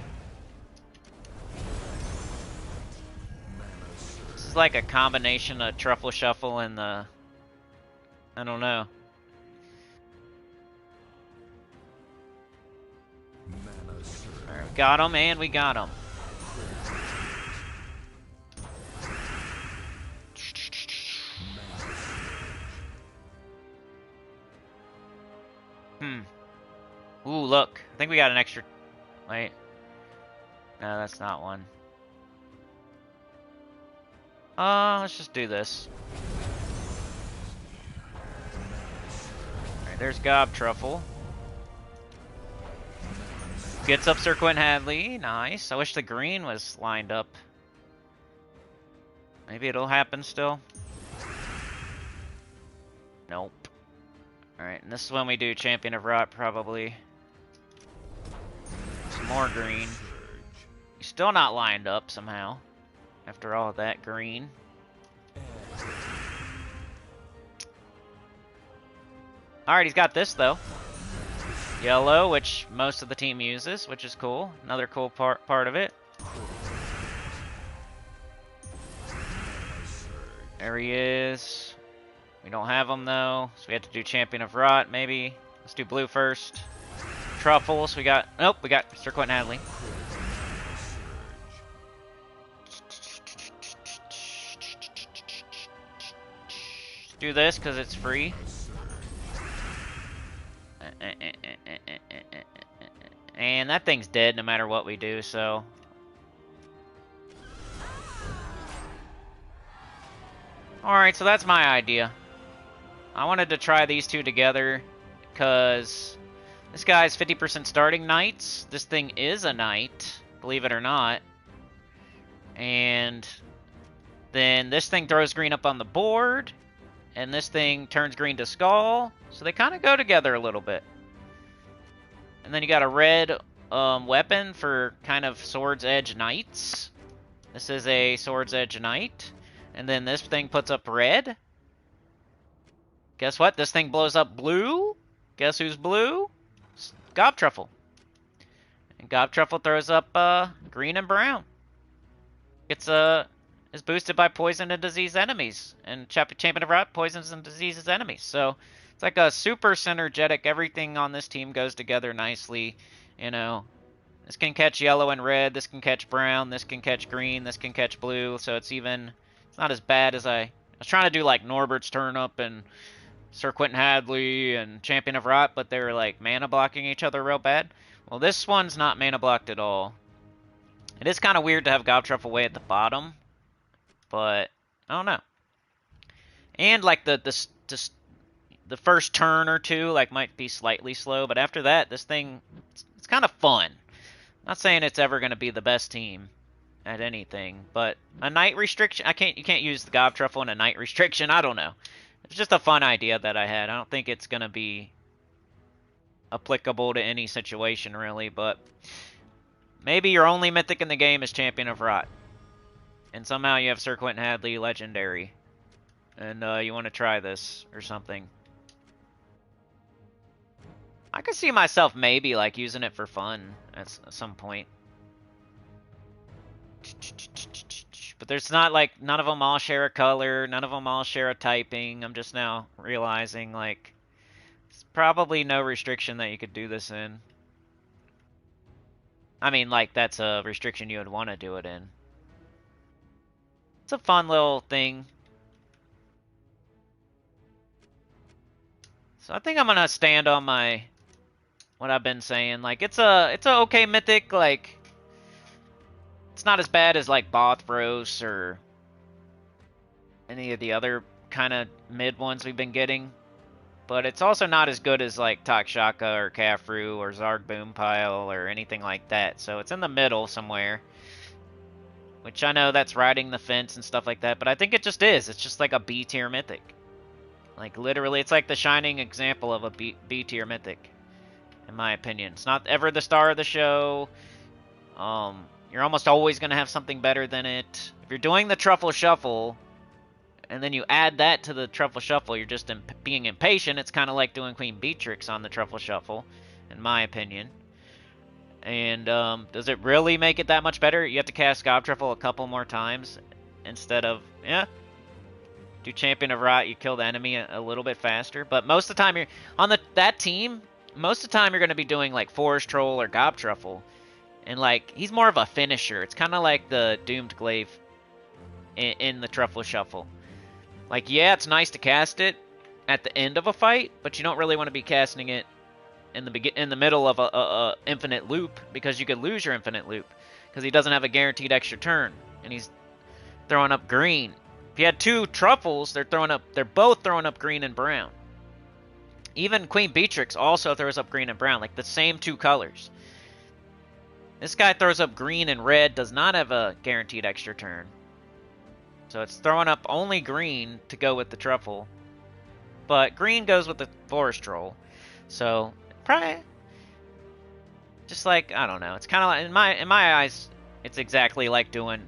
This is like a combination of truffle shuffle and the... I don't know. Alright, we got him and we got him. Ooh, look. I think we got an extra... Wait. No, that's not one. Let's just do this. Alright, there's Gob Truffle. Gets up Sir Quentin Hadley. Nice. I wish the green was lined up. Maybe it'll happen still. Nope. Alright, and this is when we do Champion of Rot, probably. Some more green. He's still not lined up somehow. After all of that green. Alright, he's got this, though. Yellow, which most of the team uses, which is cool. Another cool part of it. There he is. We don't have him, though, so we have to do Champion of Rot, maybe. Let's do blue first. Truffles, we got... Nope, we got Sir Quentin Hadley. Do this, because it's free. And that thing's dead no matter what we do, so... Alright, so that's my idea. I wanted to try these two together, because this guy's 50% starting knights. This thing is a knight, believe it or not. And then this thing throws green up on the board, and this thing turns green to skull, so they kind of go together a little bit. And then you got a red weapon for kind of Sword's Edge Knights. This is a Sword's Edge Knight. And then this thing puts up red. Guess what? This thing blows up blue. Guess who's blue? Gob Truffle. And Gob Truffle throws up green and brown. It's is boosted by poison and disease enemies. And Champion of Rot poisons and diseases enemies. So it's like a super synergetic. Everything on this team goes together nicely. You know, this can catch yellow and red. This can catch brown. This can catch green. This can catch blue. So it's not as bad as I was trying to do, like Norbert's Turnip and Sir Quentin Hadley and Champion of Rot, but they were like mana blocking each other real bad. Well, this one's not mana blocked at all. It is kind of weird to have Gob Truffle way at the bottom, but I don't know. And like the first turn or two like might be slightly slow, but after that, this thing it's kind of fun. I'm not saying it's ever going to be the best team at anything, but a night restriction, you can't use the Gob Truffle in a night restriction. I don't know. It's just a fun idea that I had. I don't think it's going to be applicable to any situation really, but maybe your only mythic in the game is Champion of Rot. And somehow you have Sir Quentin Hadley legendary. And you want to try this or something. I could see myself maybe like using it for fun at some point. But there's not like, none of them all share a color, none of them all share a typing. I'm just now realizing like, there's probably no restriction that you could do this in. I mean, like, that's a restriction you would want to do it in. It's a fun little thing. So I think I'm gonna stand on what I've been saying. Like, it's a okay mythic, like, it's not as bad as like Bothros or any of the other kind of mid ones we've been getting. But it's also not as good as like Takshaka or Kafru or Zarg Boompile or anything like that. So it's in the middle somewhere. Which I know that's riding the fence and stuff like that, but I think it just is. It's just like a B tier mythic. Like literally, it's like the shining example of a B tier mythic. In my opinion. It's not ever the star of the show. You're almost always going to have something better than it. If you're doing the Truffle Shuffle, and then you add that to the Truffle Shuffle, you're just being impatient. It's kind of like doing Queen Beatrix on the Truffle Shuffle, in my opinion. And does it really make it that much better? You have to cast Gob Truffle a couple more times instead of, yeah. Do Champion of Rot, you kill the enemy a little bit faster. But most of the time, you're on that team, most of the time you're going to be doing like Forest Troll or Gob Truffle. And like, he's more of a finisher. It's kind of like the Doomed Glaive in the Truffle Shuffle. Like, yeah, it's nice to cast it at the end of a fight, but you don't really want to be casting it in the middle of a infinite loop, because you could lose your infinite loop because he doesn't have a guaranteed extra turn, and he's throwing up green. If you had two Truffles, they're both throwing up green and brown. Even Queen Beatrix also throws up green and brown, like the same two colors. This guy throws up green and red, does not have a guaranteed extra turn. So it's throwing up only green to go with the Truffle. But green goes with the Forest Troll. So, probably, just like, I don't know. It's kind of like, in my eyes, it's exactly like doing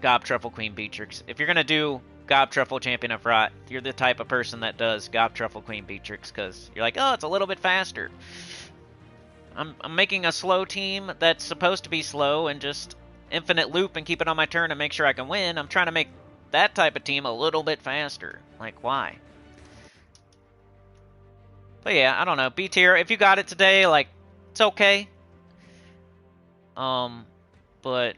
Gob Truffle Queen Beatrix. If you're going to do Gob Truffle Champion of Rot. You're the type of person that does Gob Truffle Queen Beatrix because you're like, oh, it's a little bit faster. I'm making a slow team that's supposed to be slow and just infinite loop and keep it on my turn and make sure I can win. I'm trying to make that type of team a little bit faster. Like, why? But yeah, I don't know. B tier, if you got it today, like, it's okay. But I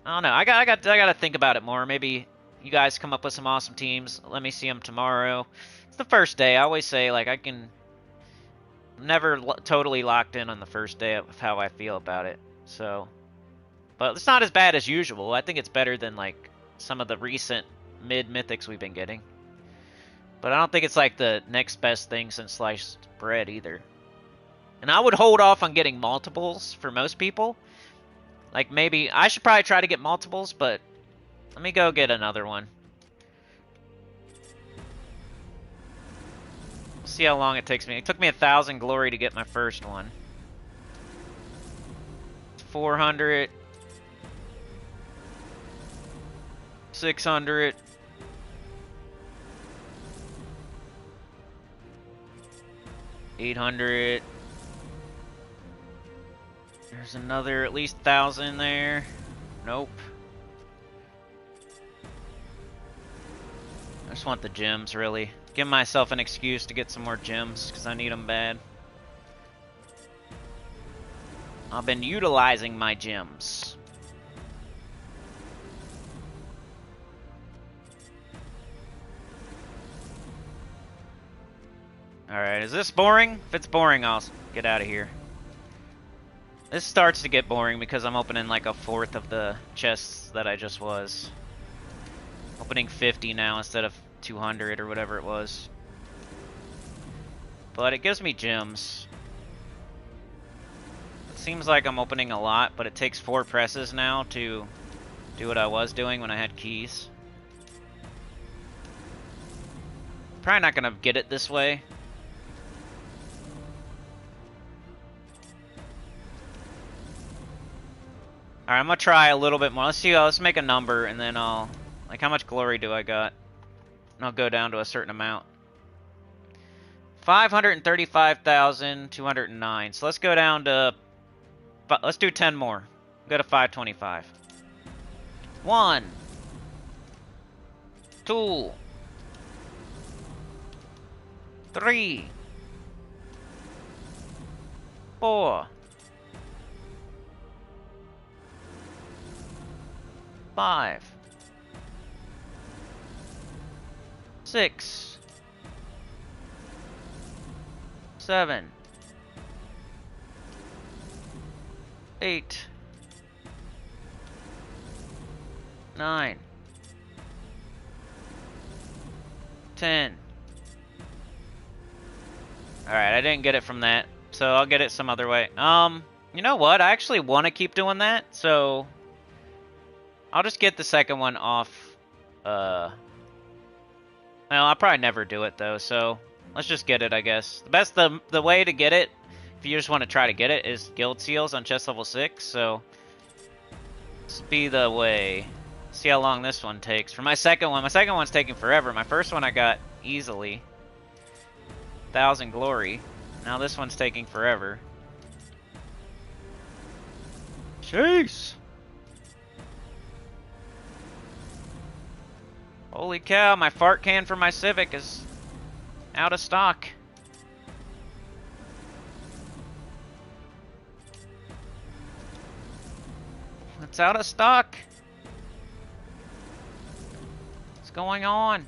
don't know. I got to think about it more. Maybe you guys come up with some awesome teams. Let me see them tomorrow. It's the first day. I always say, like, I'm never totally locked in on the first day of how I feel about it. So, but it's not as bad as usual. I think it's better than, like, some of the recent mid-mythics we've been getting. But I don't think it's, like, the next best thing since sliced bread either. And I would hold off on getting multiples for most people. Like, maybe I should probably try to get multiples, but let me go get another one. See how long it takes me. It took me 1,000 glory to get my first one. 400. 600. 800. There's another at least 1,000 there. Nope. I just want the gems, really. Give myself an excuse to get some more gems, because I need them bad. I've been utilizing my gems. Alright, is this boring? If it's boring, I'll get out of here. This starts to get boring because I'm opening like a fourth of the chests that I just was. Opening 50 now instead of 200 or whatever it was. But it gives me gems. It seems like I'm opening a lot, but it takes 4 presses now to do what I was doing when I had keys. Probably not gonna get it this way. Alright, I'm gonna try a little bit more. Let's see, let's make a number and then I'll... Like, how much glory do I got? And I'll go down to a certain amount. 535,209. So let's go down to... Let's do 10 more. Go to 525. 1. 2. 3. 4. 5. 6. 7. 8. 9. 10. Alright, I didn't get it from that, so I'll get it some other way. You know what? I actually want to keep doing that, so... I'll just get the second one off, Well, I'll probably never do it, though, so... Let's just get it, I guess. The way to get it, if you just want to try to get it, is guild seals on chest level 6, so... This will be the way. See how long this one takes. For my second one's taking forever. My first one I got easily. 1,000 glory. Now this one's taking forever. Jeez! Holy cow, my fart can for my Civic is out of stock. It's out of stock. What's going on?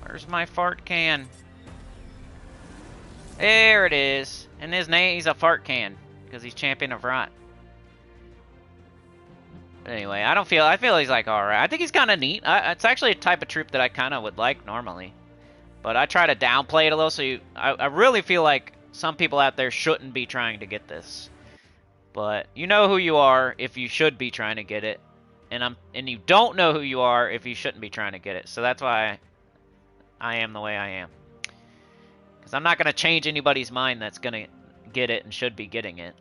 Where's my fart can? There it is. And his name, he's a fart can because he's champion of rot. Anyway, I feel he's like alright. I think he's kind of neat. It's actually a type of troop that I kind of would like normally. But I try to downplay it a little, so I really feel like some people out there shouldn't be trying to get this. But you know who you are if you should be trying to get it. And you don't know who you are if you shouldn't be trying to get it. So that's why I am the way I am. Because I'm not going to change anybody's mind that's going to get it and should be getting it.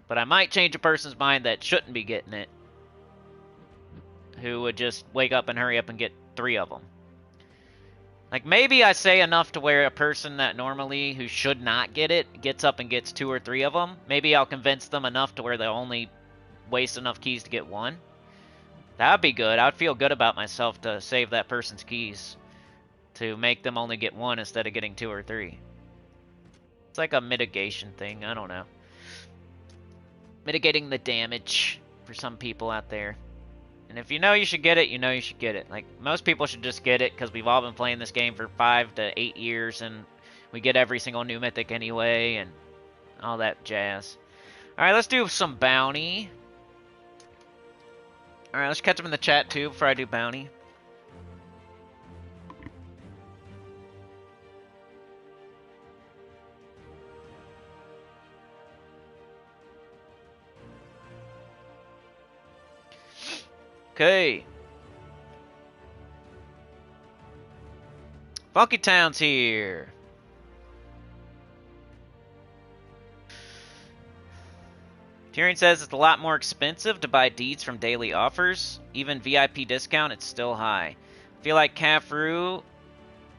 But I might change a person's mind that shouldn't be getting it. who would just wake up and hurry up and get 3 of them. Like, maybe I say enough to where a person that normally, who should not get it, gets up and gets 2 or 3 of them. Maybe I'll convince them enough to where they'll only waste enough keys to get 1. That'd be good. I'd feel good about myself to save that person's keys, to make them only get 1 instead of getting 2 or 3. It's like a mitigation thing. I don't know. Mitigating the damage for some people out there. And if you know you should get it, you know you should get it. Like, most people should just get it because we've all been playing this game for 5 to 8 years and we get every single new mythic anyway and all that jazz. Alright, let's do some bounty. Alright, let's catch them in the chat too before I do bounty. Okay. Funky Town's here. Tyrion says it's a lot more expensive to buy deeds from daily offers. Even VIP discount, it's still high. I feel like Kafru,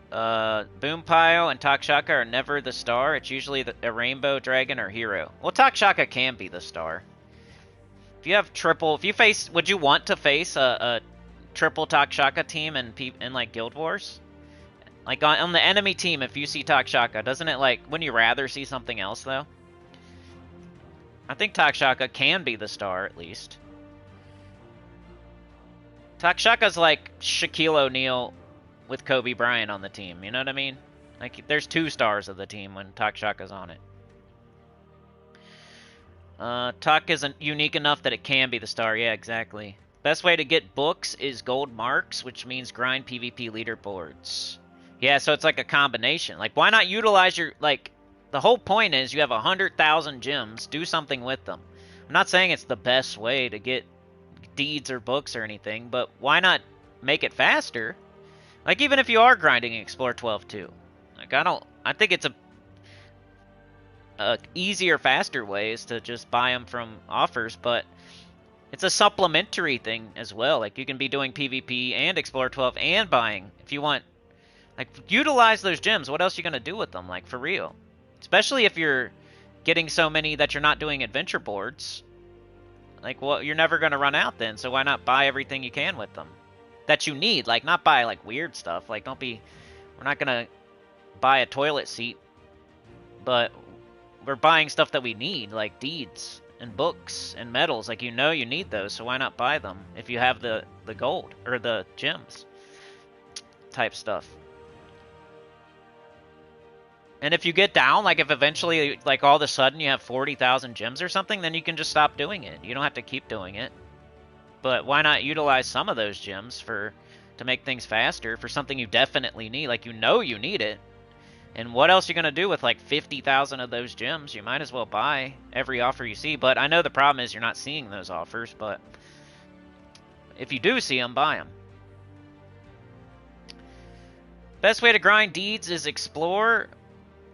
Boompile, and Takshaka are never the star. It's usually a rainbow, dragon, or hero. Well, Takshaka can be the star. If you have triple, would you want to face a triple Takshaka team in like Guild Wars? Like on the enemy team, if you see Takshaka, doesn't it like, wouldn't you rather see something else though? I think Takshaka can be the star at least. Takshaka's like Shaquille O'Neal with Kobe Bryant on the team, you know what I mean? Like, there's 2 stars of the team when Takshaka's on it. Tak isn't unique enough that it can be the star. Yeah, exactly. Best way to get books is gold marks, which means grind PvP leaderboards. Yeah, so it's like a combination. Like, why not utilize your, like, the whole point is you have 100,000 gems. Do something with them. I'm not saying it's the best way to get deeds or books or anything, but why not make it faster? Like, even if you are grinding Explore 12 too. Like, I think it's a easier, faster way is to just buy them from offers, but it's a supplementary thing as well. Like, you can be doing PvP and Explore 12 and buying if you want. Like, utilize those gems. What else are you going to do with them? Like, for real. Especially if you're getting so many that you're not doing adventure boards. Like, well, you're never going to run out then, so why not buy everything you can with them that you need? Like, not buy, like, weird stuff. Like, we're not going to buy a toilet seat, but we're buying stuff that we need, like deeds and books and medals. Like, you know you need those, so why not buy them if you have the gold or the gems type stuff. And if you get down, like if eventually, like all of a sudden you have 40,000 gems or something, then you can just stop doing it. You don't have to keep doing it. But why not utilize some of those gems to make things faster for something you definitely need? Like, you know you need it. And what else are you going to do with like 50,000 of those gems? You might as well buy every offer you see. But I know the problem is you're not seeing those offers. But if you do see them, buy them. Best way to grind deeds is explore.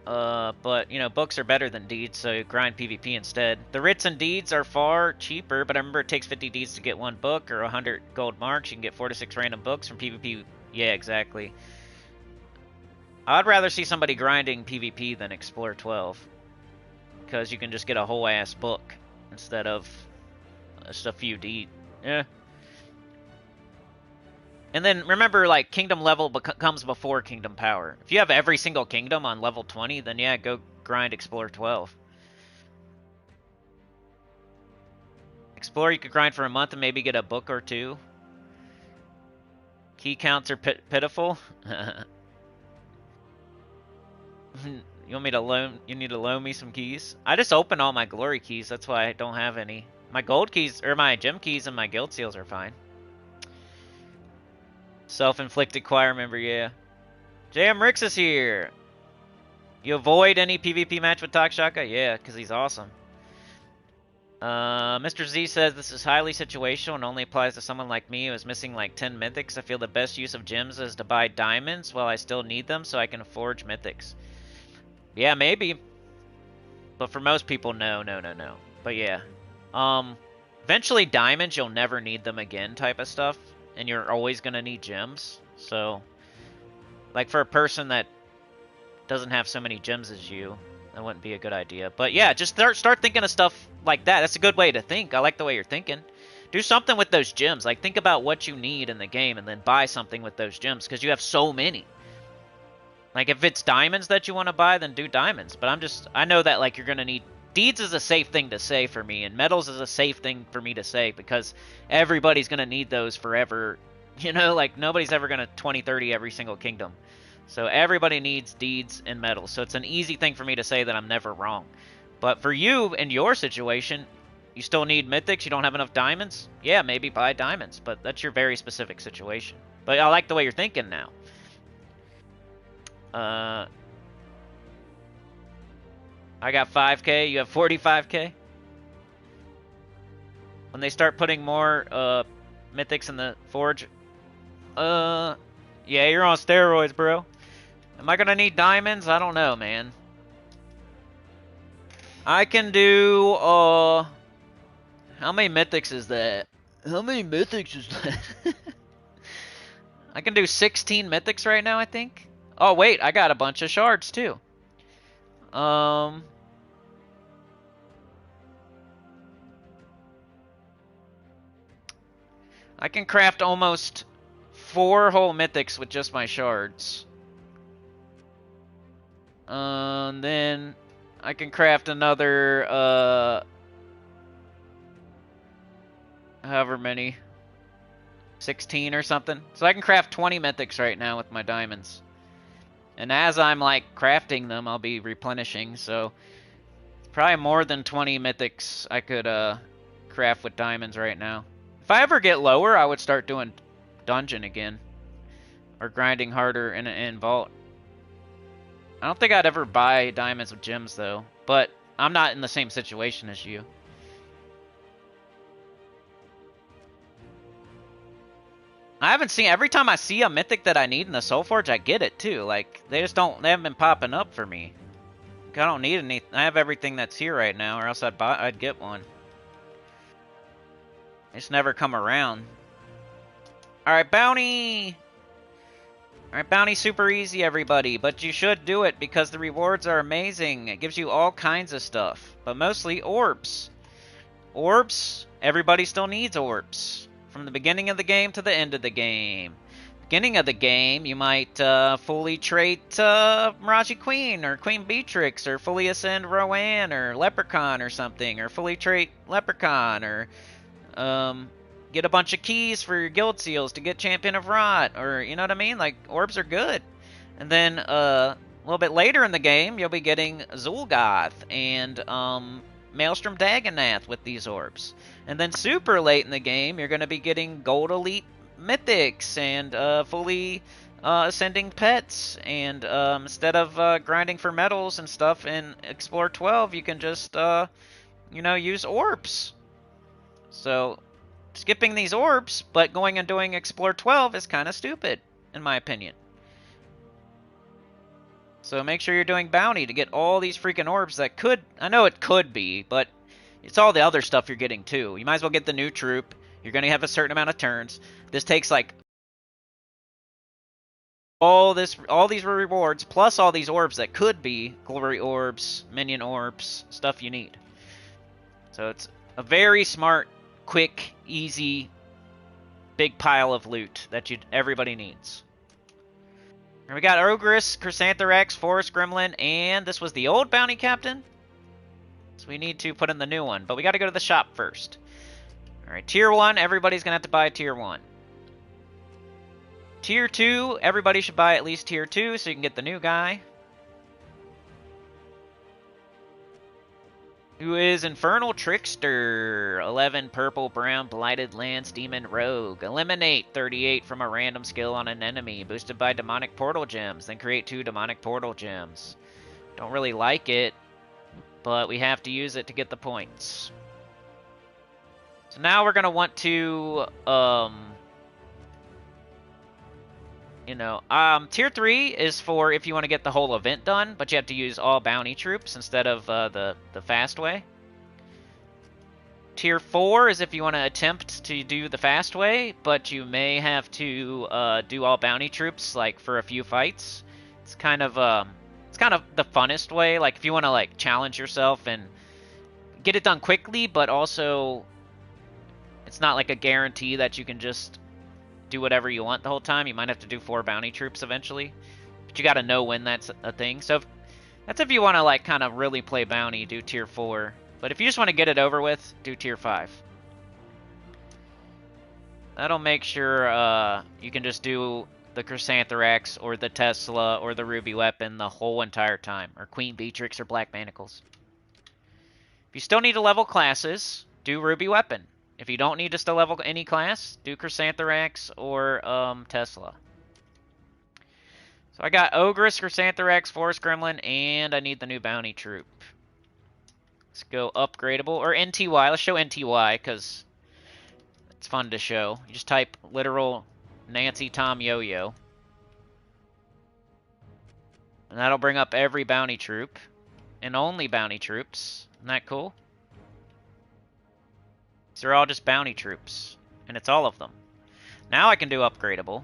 But, you know, books are better than deeds, so grind PvP instead. The writs and deeds are far cheaper, but I remember it takes 50 deeds to get 1 book or 100 gold marks. You can get 4 to 6 random books from PvP. Yeah, exactly. I'd rather see somebody grinding PvP than Explore 12. Because you can just get a whole ass book instead of just a few deeds. Yeah. And then remember, like, kingdom level comes before kingdom power. If you have every single kingdom on level 20, then yeah, go grind Explore 12. Explore, you could grind for a month and maybe get a book or 2. Key counts are pitiful. You want me to loan? You need to loan me some keys? I just opened all my glory keys. That's why I don't have any. My gold keys, or my gem keys and my guild seals are fine. Self-inflicted choir member, yeah. JM Rix is here. You avoid any PvP match with Takshaka? Yeah, because he's awesome. Mr. Z says this is highly situational and only applies to someone like me who is missing like 10 mythics. I feel the best use of gems is to buy diamonds while I still need them so I can forge mythics. Yeah, maybe. But for most people, no. But yeah. Eventually diamonds, you'll never need them again type of stuff. and you're always going to need gems. So, like, for a person that doesn't have so many gems as you, that wouldn't be a good idea. But yeah, just start thinking of stuff like that. That's a good way to think. I like the way you're thinking. Do something with those gems. Like, think about what you need in the game and then buy something with those gems, because you have so many. Like, if it's diamonds that you want to buy, then do diamonds. But I know that, like, you're going to need... Deeds is a safe thing to say for me, and metals is a safe thing for me to say, because everybody's going to need those forever. You know, like, nobody's ever going to 20-30 every single kingdom. So everybody needs deeds and metals. So it's an easy thing for me to say that I'm never wrong. But for you, in your situation, you still need mythics, you don't have enough diamonds? Yeah, maybe buy diamonds, but that's your very specific situation. But I like the way you're thinking now. I got 5k, you have 45k? When they start putting more mythics in the forge... yeah, you're on steroids, bro. Am I gonna need diamonds? I don't know, man. I can do, how many mythics is that? How many mythics is that? I can do 16 mythics right now, I think. Oh, wait, I got a bunch of shards, too. I can craft almost 4 whole mythics with just my shards. Then I can craft another, however many, 16 or something. So I can craft 20 mythics right now with my diamonds. And as I'm, like, crafting them, I'll be replenishing, so probably more than 20 mythics I could, craft with diamonds right now. If I ever get lower, I would start doing dungeon again. Or grinding harder in vault. I don't think I'd ever buy diamonds with gems, though. But I'm not in the same situation as you. I haven't seen... Every time I see a mythic that I need in the Soul Forge, I get it, too. Like, they haven't been popping up for me. I don't need any... I have everything that's here right now, or else I'd get one. They just never come around. Alright, bounty! Alright, bounty super easy, everybody, but you should do it because the rewards are amazing. It gives you all kinds of stuff, but mostly orbs. Orbs, everybody still needs orbs. From the beginning of the game to the end of the game. Beginning of the game, you might fully trait Miraji Queen, or Queen Beatrix, or fully ascend Rowan, or Leprechaun or something, or fully trait Leprechaun, or get a bunch of keys for your guild seals to get Champion of Rot, or, you know what I mean? Like, orbs are good. And then, a little bit later in the game, you'll be getting Zul'Goth and, Maelstrom Dagonath with these orbs. And then super late in the game, you're going to be getting Gold Elite Mythics and, fully, ascending pets. And, instead of, grinding for metals and stuff in Explore 12, you can just, you know, use orbs. So... skipping these orbs, but going and doing Explore 12 is kind of stupid, in my opinion. So make sure you're doing bounty to get all these freaking orbs that could... I know it could be, but it's all the other stuff you're getting too. You might as well get the new troop. You're going to have a certain amount of turns. This takes like... all these rewards, plus all these orbs that could be glory orbs, minion orbs, stuff you need. So it's a very smart... quick, easy, big pile of loot that everybody needs. And we got Ogress, Chrysantherax, Forest Gremlin, and this was the old bounty captain. So we need to put in the new one, but we got to go to the shop first. Alright, Tier 1, everybody's going to have to buy Tier 1. Tier 2, everybody should buy at least Tier 2 so you can get the new guy. Who is Infernal Trickster, 11 Purple Brown Blighted Lance Demon Rogue. Eliminate 38 from a random skill on an enemy, boosted by Demonic Portal Gems, then create 2 Demonic Portal Gems. Don't really like it, but we have to use it to get the points. So now we're going to want to, Tier 3 is for if you want to get the whole event done, but you have to use all bounty troops instead of the fast way. Tier 4 is if you want to attempt to do the fast way, but you may have to do all bounty troops like for a few fights. It's kind of the funnest way. Like if you want to like challenge yourself and get it done quickly, but also it's not like a guarantee that you can just do whatever you want the whole time. You might have to do 4 bounty troops eventually, but you got to know when that's a thing. So that's if you want to like kind of really play bounty, do Tier 4. But if you just want to get it over with, do Tier 5. That'll make sure you can just do the Chrysantherax or the Tesla or the Ruby Weapon the whole entire time, or Queen Beatrix or Black Manacles. If you still need to level classes, do Ruby Weapon. If you don't need to still level any class, do Chrysantherax or Tesla. So I got Ogress, Chrysantherax, Forest Gremlin, and I need the new Bounty Troop. Let's go upgradable, or NTY. Let's show NTY, because it's fun to show. You just type literal Nancy Tom Yo-Yo. And that'll bring up every bounty troop. And only bounty troops. Isn't that cool? These are all just bounty troops. And it's all of them. Now I can do upgradable.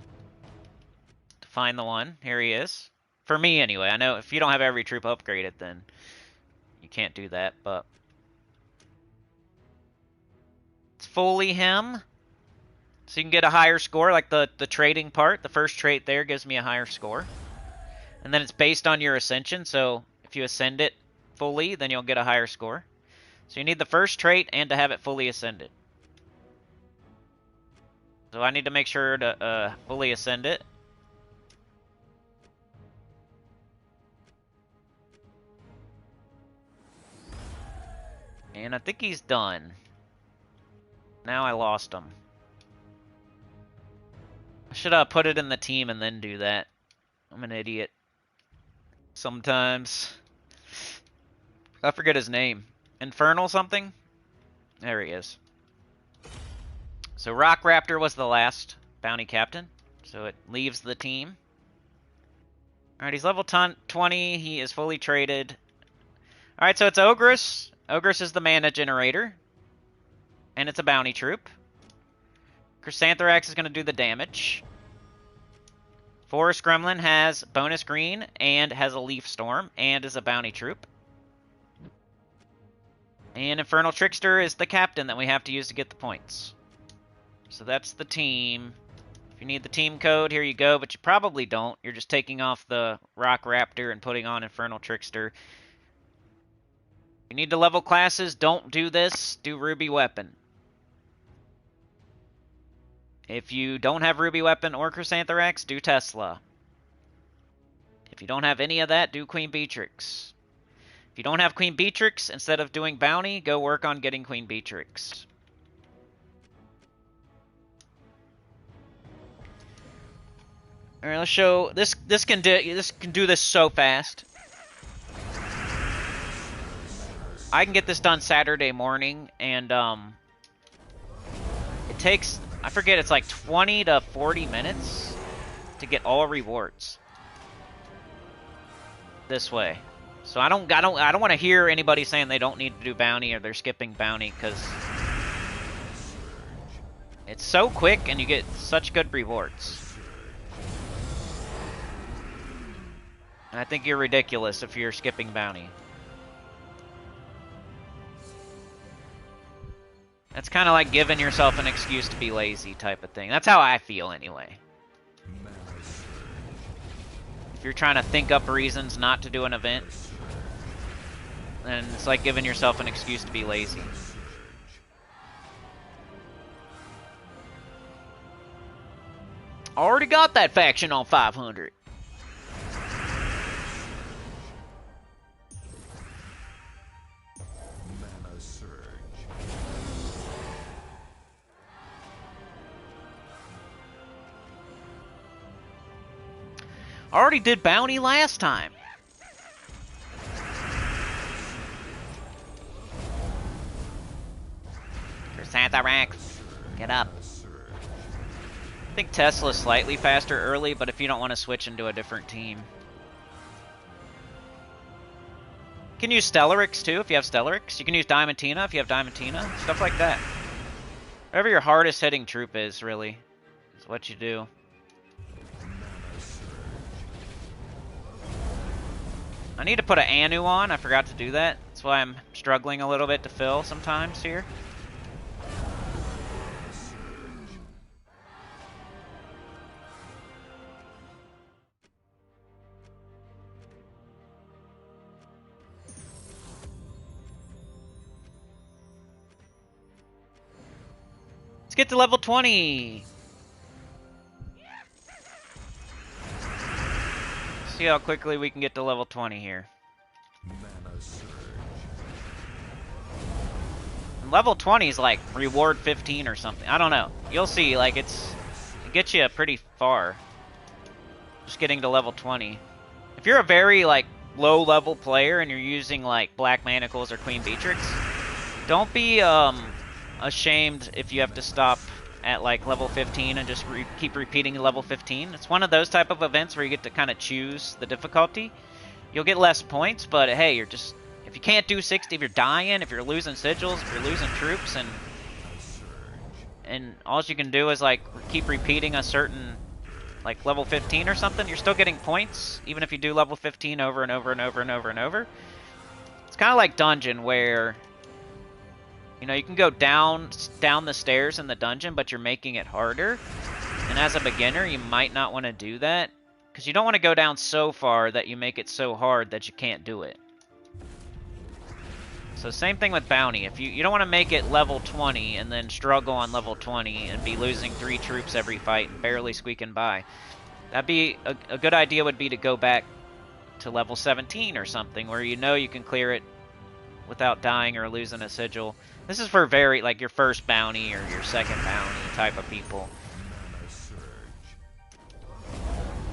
To find the one. Here he is. For me, anyway. I know if you don't have every troop upgraded, then you can't do that, but it's fully him. So you can get a higher score, like the trading part. The first trait there gives me a higher score. And then it's based on your ascension, so if you ascend it fully, then you'll get a higher score. So you need the first trait and to have it fully ascended. So I need to make sure to fully ascend it. And I think he's done. Now I lost him. I should have put it in the team and then do that. I'm an idiot. Sometimes. I forget his name. Infernal something? There he is. So Rock Raptor was the last bounty captain. So it leaves the team. Alright, he's level 20. He is fully traded. Alright, so it's Ogress. Ogress is the mana generator. And it's a bounty troop. Chrysantherax is going to do the damage. Forest Gremlin has bonus green and has a Leaf Storm and is a bounty troop. And Infernal Trickster is the captain that we have to use to get the points. So that's the team. If you need the team code, here you go, but you probably don't. You're just taking off the Rock Raptor and putting on Infernal Trickster. You need to level classes, don't do this, do Ruby Weapon. If you don't have Ruby Weapon or Chrysantherax, do Tesla. If you don't have any of that, do Queen Beatrix. If you don't have Queen Beatrix, instead of doing bounty, go work on getting Queen Beatrix. All right, let's show this. This can do this so fast. I can get this done Saturday morning, and it takes, I forget, it's like 20 to 40 minutes to get all rewards this way. So I don't want to hear anybody saying they don't need to do bounty or they're skipping bounty, because it's so quick and you get such good rewards. And I think you're ridiculous if you're skipping bounty. That's kind of like giving yourself an excuse to be lazy type of thing. That's how I feel anyway. If you're trying to think up reasons not to do an event, then it's like giving yourself an excuse to be lazy. Already got that faction on 500. Already did bounty last time. Chrysantherax, get up. I think Tesla's slightly faster early, but if you don't want to switch into a different team. You can use Stellarix too if you have Stellarix. You can use Diamantina if you have Diamantina. Stuff like that. Whatever your hardest hitting troop is, really, is what you do. I need to put an Anu on. I forgot to do that. That's why I'm struggling a little bit to fill sometimes here. Let's get to level 20. See how quickly we can get to level 20 here. And level 20 is like reward 15 or something. I don't know. You'll see. Like it gets you pretty far. Just getting to level 20. If you're a very like low level player and you're using like Black Manacles or Queen Beatrix, don't be ashamed if you have to stop at like level 15 and just keep repeating level 15. It's one of those type of events where you get to kind of choose the difficulty. You'll get less points, but hey, you're just, if you can't do 60, if you're dying, if you're losing sigils, if you're losing troops, and all you can do is like keep repeating a certain like level 15 or something, you're still getting points even if you do level 15 over and over and over and over and over. It's kind of like dungeon where, you know, you can go down the stairs in the dungeon, but you're making it harder. And as a beginner, you might not want to do that, because you don't want to go down so far that you make it so hard that you can't do it. So same thing with bounty. If you don't want to make it level 20 and then struggle on level 20 and be losing 3 troops every fight and barely squeaking by. That'd be a good idea would be to go back to level 17 or something where you know you can clear it without dying or losing a sigil. This is for very, like, your first bounty or your second bounty type of people.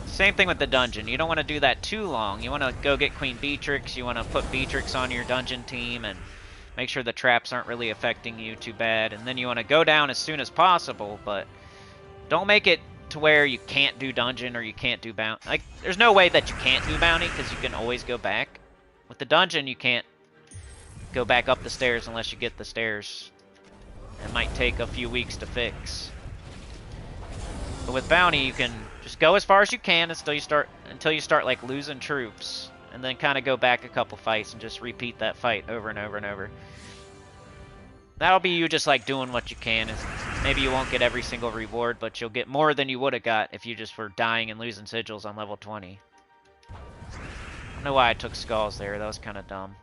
Same thing with the dungeon. You don't want to do that too long. You want to go get Queen Beatrix. You want to put Beatrix on your dungeon team and make sure the traps aren't really affecting you too bad. And then you want to go down as soon as possible, but don't make it to where you can't do dungeon or you can't do bounty. Like, there's no way that you can't do bounty because you can always go back. With the dungeon, you can't go back up the stairs unless you get the stairs. It might take a few weeks to fix. But with bounty, you can just go as far as you can until you start like losing troops, and then kind of go back a couple fights and just repeat that fight over and over and over. That'll be you just like doing what you can. Maybe you won't get every single reward, but you'll get more than you would have got if you just were dying and losing sigils on level 20. I don't know why I took skulls there. That was kind of dumb.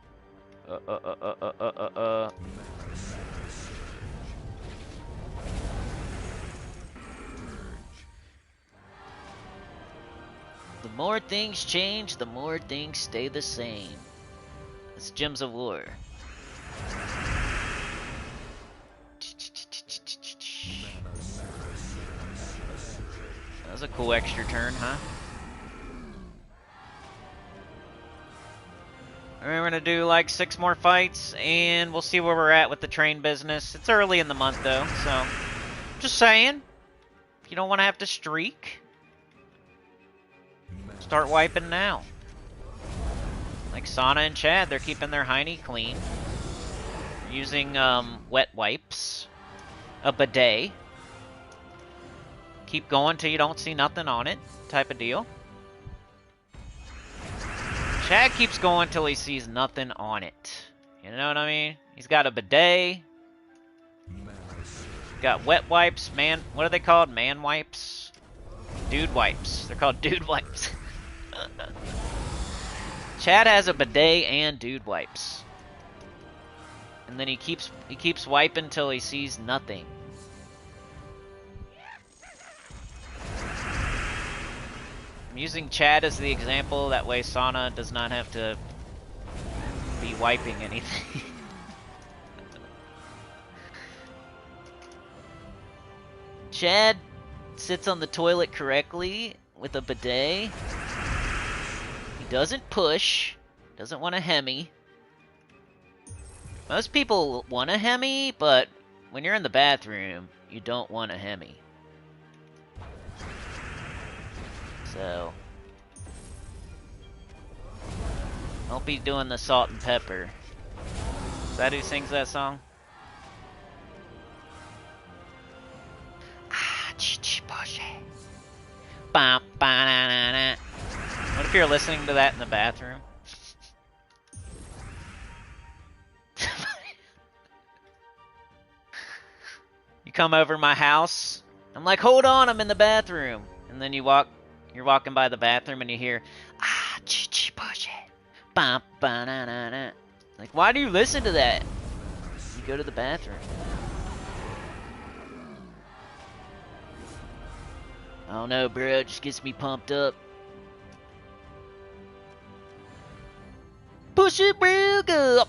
The more things change, the more things stay the same. It's Gems of War. That was a cool extra turn, huh? We're going to do like 6 more fights, and we'll see where we're at with the train business. It's early in the month, though, so just saying, if you don't want to have to streak, start wiping now. Like Sana and Chad, they're keeping their hiney clean. Using wet wipes, a bidet. Keep going till you don't see nothing on it, type of deal. Chad keeps going till he sees nothing on it. You know what I mean? He's got a bidet. Got wet wipes, what are they called? Man wipes? Dude wipes. They're called dude wipes. Chad has a bidet and dude wipes. And then he keeps wiping till he sees nothing. I'm using Chad as the example, that way Sana does not have to be wiping anything. Chad sits on the toilet correctly with a bidet. He doesn't push, doesn't want a Hemi. Most people want a Hemi, but when you're in the bathroom, you don't want a Hemi. So, Don't be doing the salt and pepper. Is that who sings that song? Ah, push it. What if you're listening to that in the bathroom? You come over my house. I'm like, hold on, I'm in the bathroom. And then you're walking by the bathroom and you hear, ah, push it. Like, why do you listen to that? You go to the bathroom. I don't know, bro. It just gets me pumped up. Push it real good.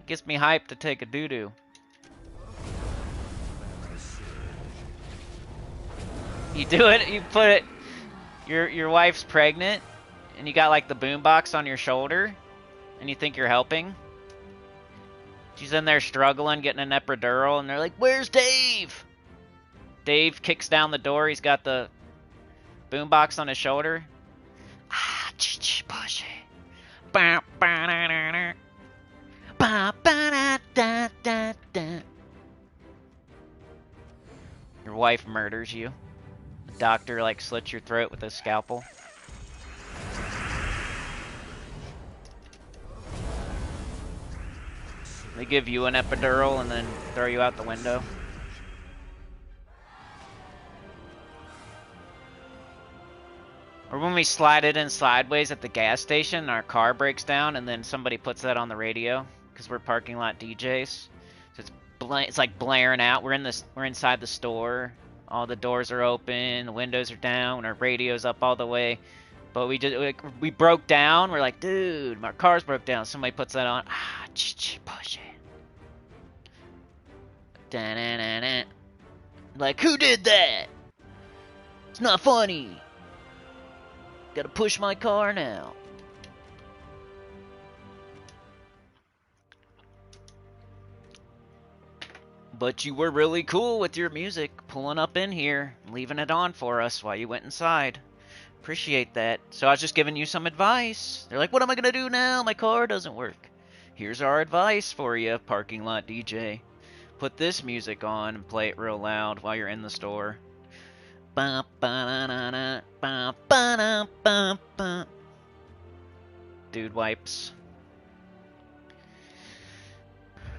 Gets me hyped to take a doo-doo. You do it, you put it, your wife's pregnant, and you got like the boombox on your shoulder, and you think you're helping. She's in there struggling, getting an epidural, and they're like, where's Dave? Dave kicks down the door, he's got the boombox on his shoulder. Ah, push it. Your wife murders you. The doctor like slits your throat with a scalpel. They give you an epidural and then throw you out the window. Or when we slide it in sideways at the gas station and our car breaks down and then somebody puts that on the radio because we're parking lot DJs. So it's like blaring out. We're inside the store. All the doors are open, the windows are down, our radio's up all the way. But we broke down. We're like, dude, my car's broke down. Somebody puts that on. Ah, push it. Da-na-na-na. Like, who did that? It's not funny. Gotta push my car now. But you were really cool with your music, pulling up in here, leaving it on for us while you went inside. Appreciate that. So I was just giving you some advice. They're like, what am I gonna do now? My car doesn't work. Here's our advice for you, parking lot DJ. Put this music on and play it real loud while you're in the store. Dude wipes.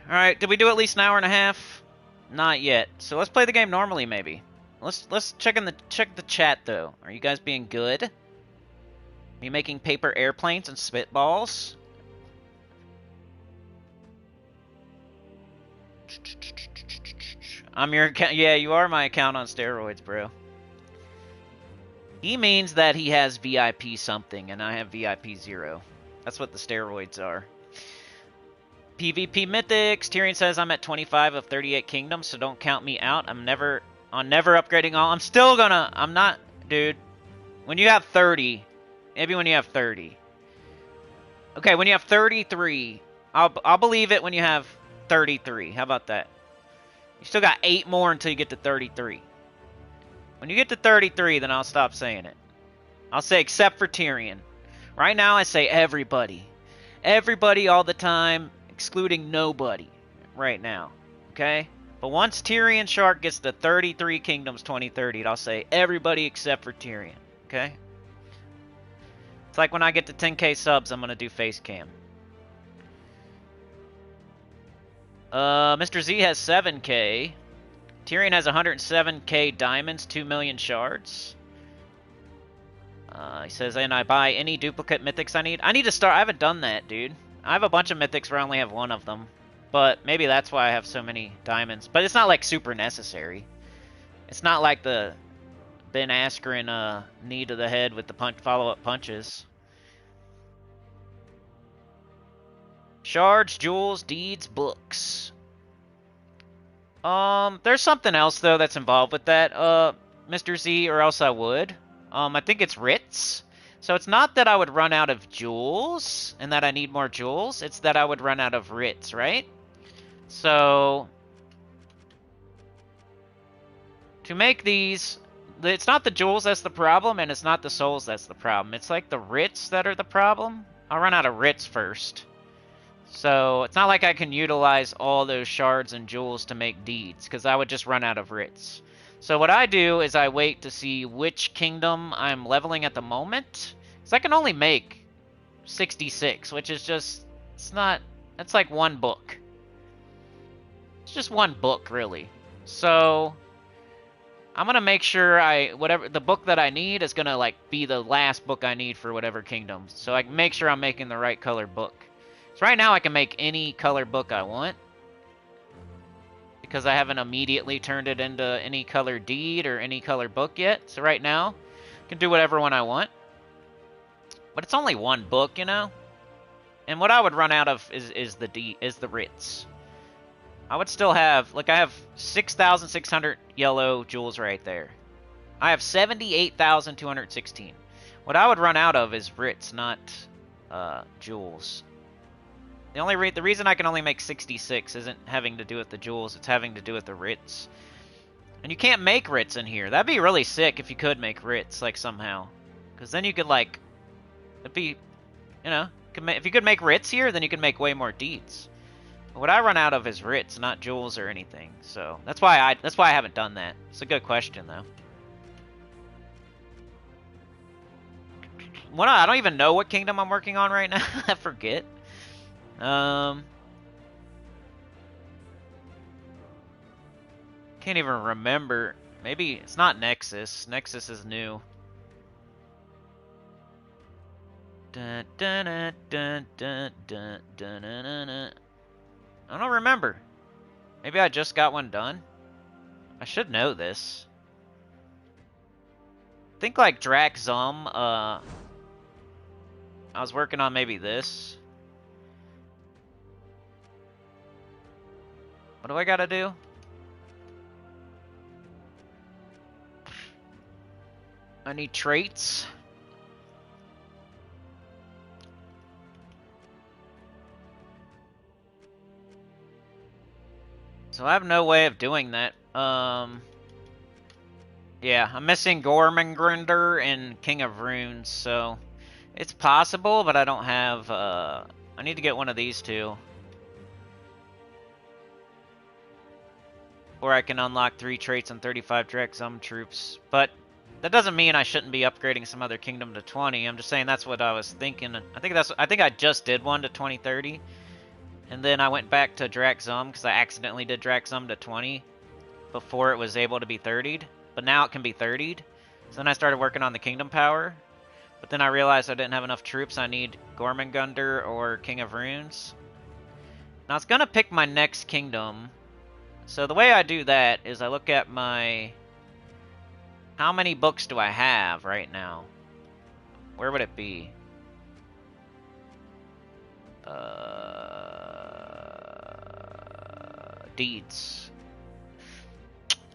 Alright, did we do at least an hour and a half? Not yet. So let's play the game normally, maybe. Let's check the chat though. Are you guys being good? Are you making paper airplanes and spitballs? I'm your account. Yeah, you are my account on steroids, bro. He means that he has VIP something, and I have VIP 0. That's what the steroids are. PvP Mythics. Tyrion says I'm at 25 of 38 kingdoms, so don't count me out. I'm never upgrading all. I'm still gonna. I'm not, dude. When you have 30, maybe when you have 30. Okay, when you have 33, I'll believe it when you have 33. How about that? You still got 8 more until you get to 33. When you get to 33, then I'll stop saying it. I'll say except for Tyrion. Right now I say everybody. Everybody all the time, excluding nobody right now. Okay? But once Tyrion Shark gets to 33 Kingdoms 2030, I'll say everybody except for Tyrion. Okay? It's like when I get to 10k subs, I'm going to do face cam. Mr. Z has 7k. Tyrion has 107k diamonds, 2 million shards. He says, and I buy any duplicate mythics I need. I need to start. I haven't done that, dude. I have a bunch of mythics where I only have one of them. But maybe that's why I have so many diamonds. But it's not like super necessary. It's not like the Ben Askren knee to the head with the follow-up punches. Shards, jewels, deeds, books. There's something else though that's involved with that, Mr. Z, or else I would. I think it's writs. So it's not that I would run out of jewels and that I need more jewels. It's that I would run out of writs, right? So to make these, It's not the jewels that's the problem, and it's not the souls that's the problem. It's like the writs that are the problem. I'll run out of writs first. So it's not like I can utilize all those shards and jewels to make deeds, because I would just run out of writs. So what I do is I wait to see which kingdom I'm leveling at the moment. Because I can only make 66, which is just, it's not, that's like one book. It's just one book, really. So I'm gonna make sure whatever the book that I need is gonna like be the last book I need for whatever kingdom. So I can make sure I'm making the right color book. So right now I can make any color book I want, because I haven't immediately turned it into any color deed or any color book yet. So right now I can do whatever one I want. But it's only one book, you know? And what I would run out of is the writs. I would still have, like, I have 6,600 yellow jewels right there. I have 78,216. What I would run out of is writs, not jewels. The reason I can only make 66 isn't having to do with the jewels, it's having to do with the writs. And you can't make writs in here. That'd be really sick if you could make writs, like, somehow. Because then you could, like, it'd be, you know, if you could make writs here, then you could make way more deeds. What I run out of is writs, not jewels or anything. So that's why I haven't done that. It's a good question though. I don't even know what kingdom I'm working on right now. I forget. Can't even remember. Maybe it's not Nexus. Nexus is new. Dun, dun, dun, dun, dun, dun, dun, dun, dun. I don't remember. Maybe I just got one done. I should know this. I think like Drakzum, I was working on maybe this. What do I gotta do? I need traits. So I have no way of doing that. Yeah, I'm missing Gormengrinder and King of Runes, so it's possible, but I don't have, I need to get one of these two. Or I can unlock 3 traits and 35 Drakzum troops. But that doesn't mean I shouldn't be upgrading some other kingdom to 20. I'm just saying that's what I was thinking. I think I just did one to 2030. And then I went back to Drakzum because I accidentally did Drakzum to 20 before it was able to be 30'd. But now it can be 30'd. So then I started working on the Kingdom Power. But then I realized I didn't have enough troops. I need Gormengrinder or King of Runes. Now I was going to pick my next kingdom. So the way I do that is I look at my... How many books do I have right now? Where would it be? Deeds.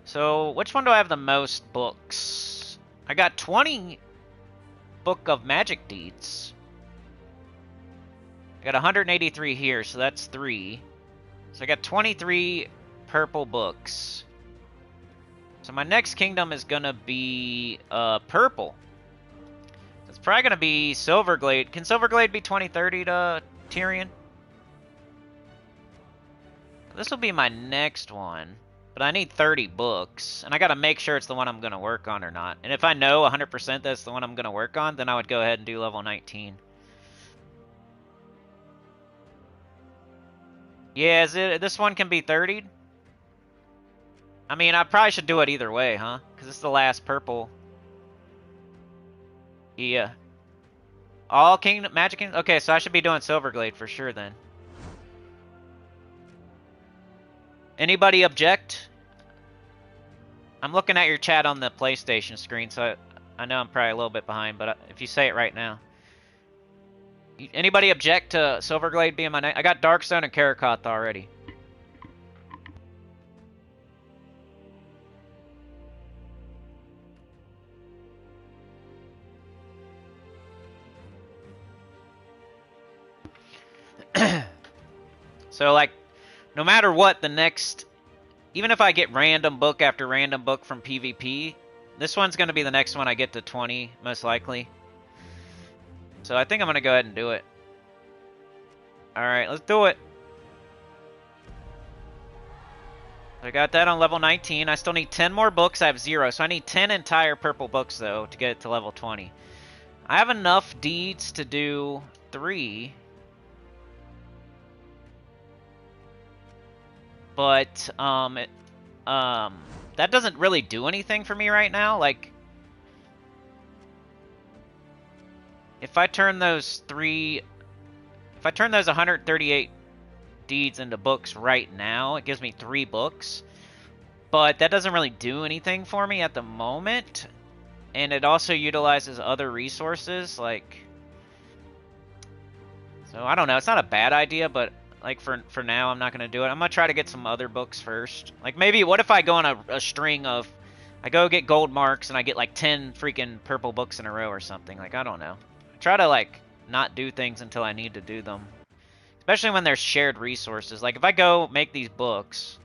So, which one do I have the most books? I got 20 Book of Magic Deeds. I got 183 here, so that's 3. So I got 23 purple books. So my next kingdom is gonna be purple. It's probably gonna be Silverglade. Can Silverglade be 2030 to Tyrion? This will be my next one. But I need 30 books. And I gotta make sure it's the one I'm gonna work on or not. And if I know 100% that's the one I'm gonna work on, then I would go ahead and do level 19. Yeah, this one can be 30'd? I mean, I probably should do it either way, huh? Because it's the last purple. Yeah. All Magic Kingdom? Okay, so I should be doing Silverglade for sure then. Anybody object? I'm looking at your chat on the PlayStation screen, so I know I'm probably a little bit behind, but if you say it right now. Anybody object to Silverglade being my next? I got Darkstone and Karakoth already. So, like, no matter what, the next... Even if I get random book after random book from PvP, This one's going to be the next one I get to 20, most likely. So I think I'm going to go ahead and do it. Alright, let's do it. I got that on level 19. I still need 10 more books. I have 0. So I need 10 entire purple books, though, to get it to level 20. I have enough deeds to do 3. But, that doesn't really do anything for me right now. Like, if I turn those 138 deeds into books right now, it gives me 3 books. But that doesn't really do anything for me at the moment. And it also utilizes other resources, like... So, I don't know. It's not a bad idea, but... Like, for now, I'm not going to do it. I'm going to try to get some other books first. Like, maybe, what if I go on a string of... I go get gold marks, and I get, like, 10 freaking purple books in a row or something. Like, I don't know. I try to, like, not do things until I need to do them. Especially when there's shared resources. Like, if I go make these books...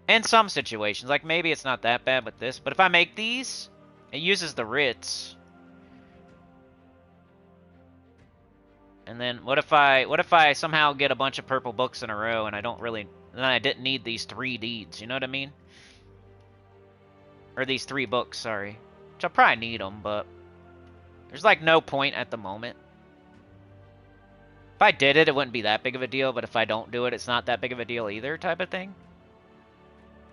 In some situations. Like, maybe it's not that bad with this. But if I make these, it uses the writs... And then what if I somehow get a bunch of purple books in a row and I don't really, then I didn't need these 3 deeds, you know what I mean? Or these 3 books, sorry. Which I'll probably need them, but there's like no point at the moment. If I did it, it wouldn't be that big of a deal, but if I don't do it, it's not that big of a deal either, type of thing.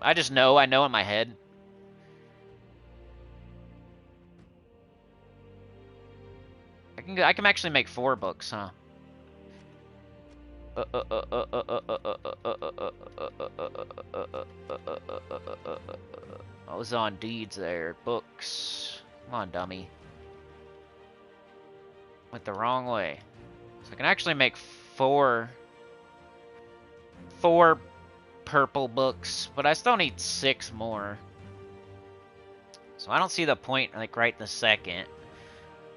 I know in my head. I can actually make 4 books, huh? I was on deeds there. Books. Come on, dummy. Went the wrong way. So I can actually make 4 purple books, but I still need 6 more. So I don't see the point, like, right this second.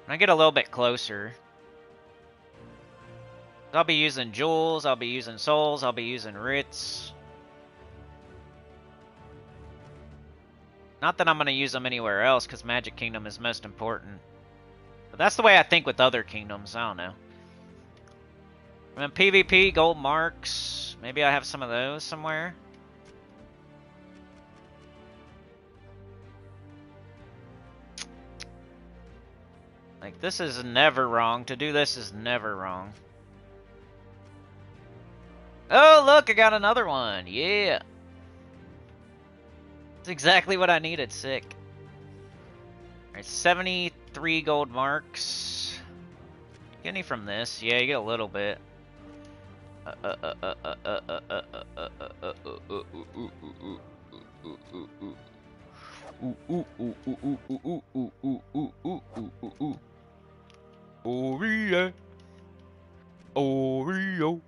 When I get a little bit closer, I'll be using jewels, I'll be using souls, I'll be using writs. Not that I'm going to use them anywhere else, because Magic Kingdom is most important. But that's the way I think with other kingdoms, I don't know. And then PvP, gold marks, maybe I have some of those somewhere. Like, this is never wrong. To do this is never wrong. Oh, look, I got another one. Yeah. That's exactly what I needed. Sick. Alright, 73 gold marks. Get any from this? Yeah, you get a little bit. Oreo. Oreo.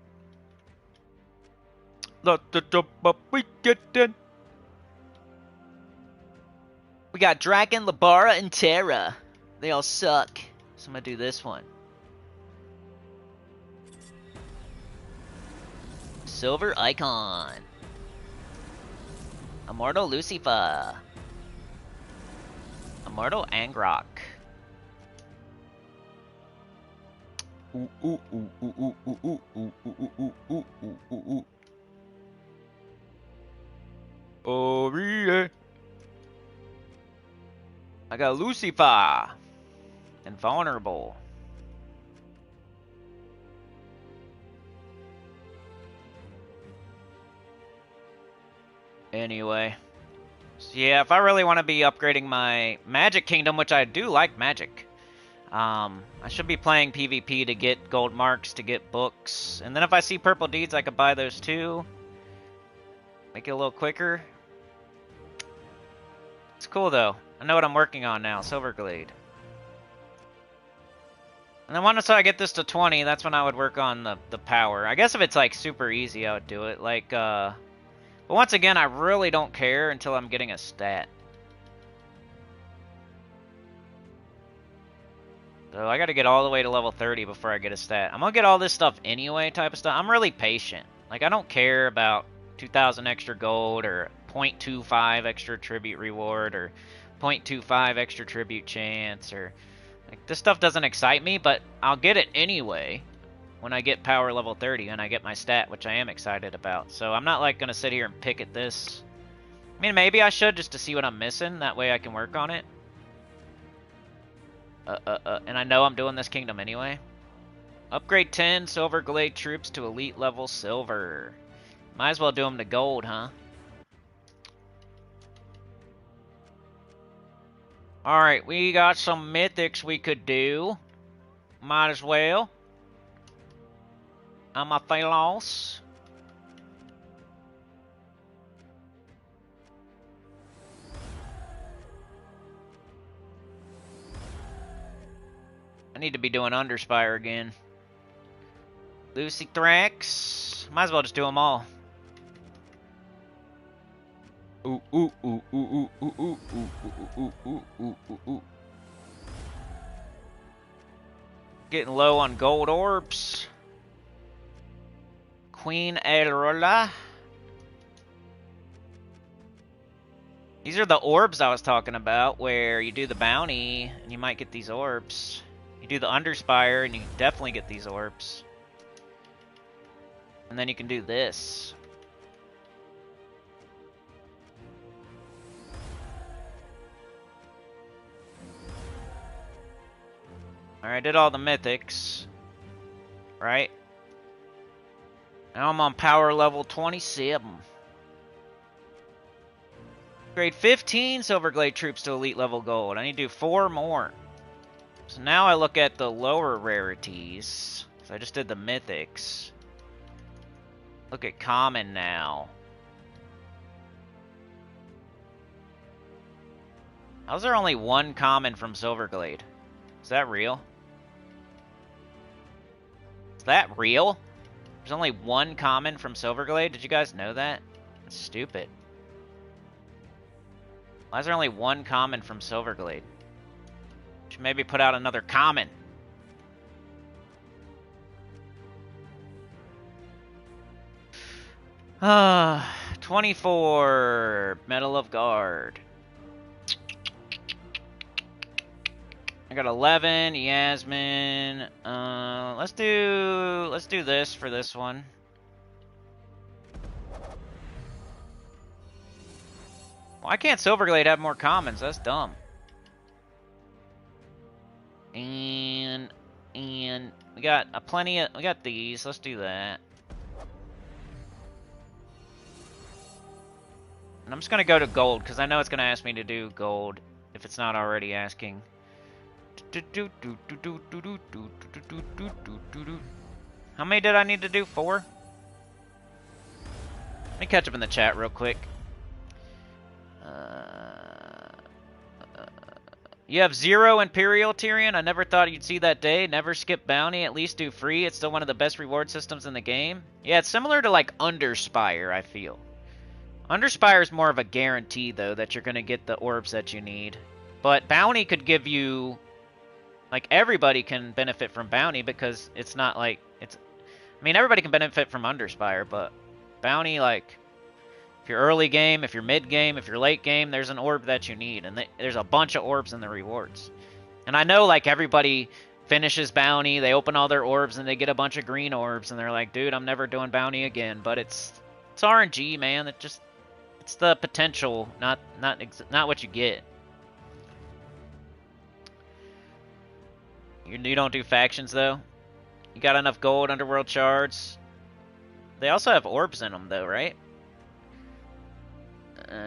Let the jump up we get in. We got Dragon, Labara, and Terra. They all suck. So I'm gonna do this one. Silver Icon. Immortal Lucifer. Immortal Angrok. Oh yeah. I got Lucifer and Vulnerable. Anyway. So yeah, if I really want to be upgrading my Magic Kingdom, which I do like Magic, I should be playing PvP to get gold marks, to get books. And then if I see purple deeds, I could buy those too. Make it a little quicker. It's cool though. I know what I'm working on now, Silverglade. And then once I get this to 20, that's when I would work on the power. I guess if it's like super easy, I would do it. Like, but once again, I really don't care until I'm getting a stat. So I gotta get all the way to level 30 before I get a stat. I'm gonna get all this stuff anyway, type of stuff. I'm really patient. Like, I don't care about 2,000 extra gold or 0.25 extra tribute reward or 0.25 extra tribute chance, or like, this stuff doesn't excite me, but I'll get it anyway when I get power level 30 and I get my stat, which I am excited about. So I'm not like gonna sit here and pick at this. I mean, maybe I should, just to see what I'm missing. That way I can work on it. And I know I'm doing this kingdom anyway. Upgrade 10 Silver Glade troops to elite level silver. Might as well do them to gold, huh? Alright, we got some mythics we could do. Might as well. Amathalos. I need to be doing Underspire again. Lucy Thrax. Might as well just do them all. Ooh, ooh, ooh, ooh, ooh, ooh, ooh, ooh, ooh, ooh, ooh, ooh, ooh. Getting low on gold orbs. Queen Aerola. These are the orbs I was talking about, where you do the bounty and you might get these orbs. You do the Underspire and you definitely get these orbs. And then you can do this. Alright, did all the mythics. Right? Now I'm on power level 27. Grade 15 Silverglade troops to elite level gold. I need to do 4 more. So now I look at the lower rarities. So I just did the mythics. Look at common now. How's there only 1 common from Silverglade? Is that real? Is that real? There's only 1 common from Silverglade? Did you guys know that? That's stupid. Why is there only 1 common from Silverglade? Should maybe put out another common. Ah, 24 Medal of Guard. I got 11 Yasmin. Let's do this for this one. Why can't Silverglade have more commons? That's dumb. And we got we got these. Let's do that. And I'm just gonna go to gold because I know it's gonna ask me to do gold if it's not already asking. How many did I need to do? 4? Let me catch up in the chat real quick. You have 0 Imperial Tyrion. I never thought you'd see that day. Never skip bounty. At least do free. It's still one of the best reward systems in the game. Yeah, it's similar to like Underspire, I feel. Underspire is more of a guarantee, though, that you're going to get the orbs that you need. But bounty could give you... Like, everybody can benefit from bounty because it's not like... I mean, everybody can benefit from Underspire, but bounty, like... If you're early game, if you're mid game, if you're late game, there's an orb that you need. And there's a bunch of orbs in the rewards. And I know, like, everybody finishes bounty, they open all their orbs, and they get a bunch of green orbs, and they're like, dude, I'm never doing bounty again. But it's RNG, man. It's the potential, not what you get. You don't do factions, though? You got enough gold, underworld shards? They also have orbs in them, though, right?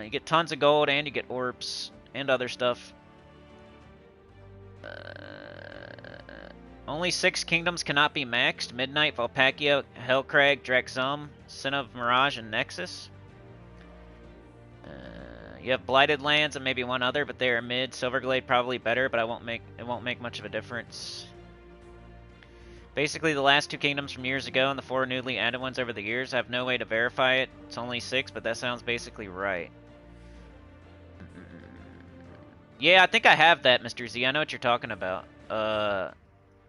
You get tons of gold, and you get orbs, and other stuff. Only 6 kingdoms cannot be maxed. Midnight, Valpakia, Hellcrag, Draxum, Sin of Mirage, and Nexus. You have Blighted Lands and maybe one other, but they are mid. Silverglade probably better, but it won't make much of a difference. Basically, the last 2 kingdoms from years ago and the 4 newly added ones over the years. I have no way to verify it. It's only 6, but that sounds basically right. Yeah, I think I have that, Mr. Z. I know what you're talking about.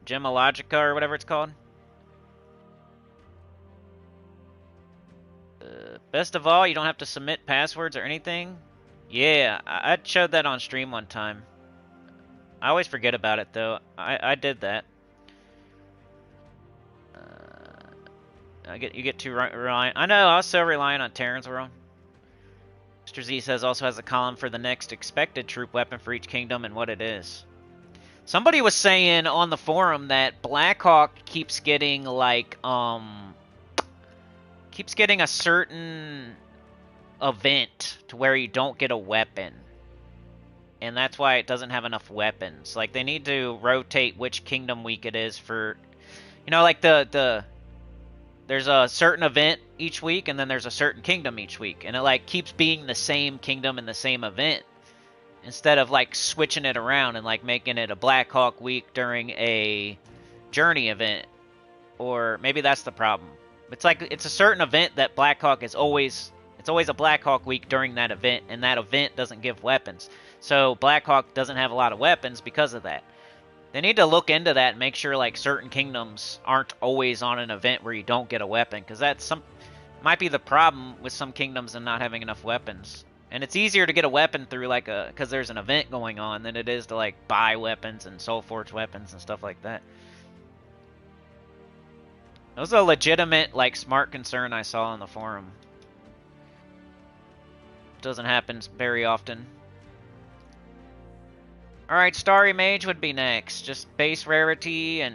Gemologica or whatever it's called. Best of all, you don't have to submit passwords or anything. Yeah, I showed that on stream one time. I always forget about it, though. I did that. You get too reliant. I know, I was so reliant on Terran's World. Mr. Z says also has a column for the next expected troop weapon for each kingdom and what it is. Somebody was saying on the forum that Blackhawk keeps getting, like, keeps getting a certain event to where you don't get a weapon. And that's why it doesn't have enough weapons. Like, they need to rotate which kingdom week it is for... You know, like, there's a certain event each week, and then there's a certain kingdom each week. And it, like, keeps being the same kingdom and the same event. Instead of, like, switching it around and, like, making it a Blackhawk week during a Journey event. Or maybe that's the problem. It's like, it's a certain event that Blackhawk is always... It's always a Blackhawk week during that event, and that event doesn't give weapons. So Blackhawk doesn't have a lot of weapons because of that. They need to look into that and make sure, like, certain kingdoms aren't always on an event where you don't get a weapon, because that's might be the problem with some kingdoms and not having enough weapons. And it's easier to get a weapon through, like, because there's an event going on than it is to, like, buy weapons and Soulforge weapons and stuff like that. That was a legitimate, like, smart concern I saw on the forum. Doesn't happen very often. Alright, Starry Mage would be next. Just base rarity and...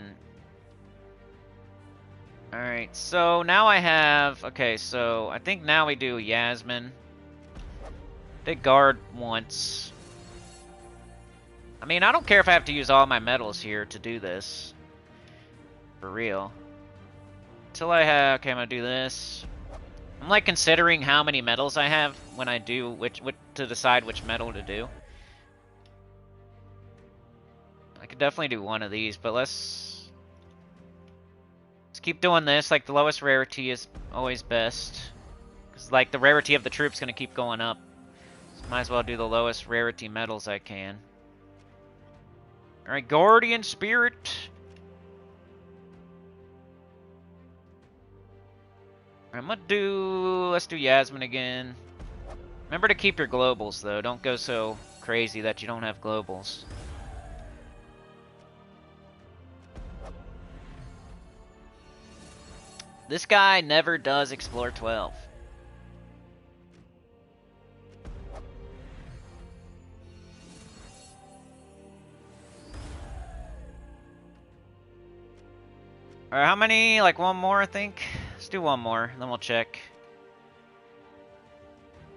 Alright, so now I have... Okay, so I think now we do Yasmin. Did guard once. I mean, I don't care if I have to use all my medals here to do this. For real. Until I have... Okay, I'm gonna do this. I'm like considering how many medals I have when I do which to decide which medal to do. I could definitely do one of these, but let's keep doing this. Like, the lowest rarity is always best, because like the rarity of the troop's gonna keep going up. So might as well do the lowest rarity medals I can. All right, Guardian Spirit. Let's do Yasmin again. Remember to keep your globals, though. Don't go so crazy that you don't have globals. This guy never does Explore 12. Alright, how many? Like one more, I think? Let's do one more, then we'll check.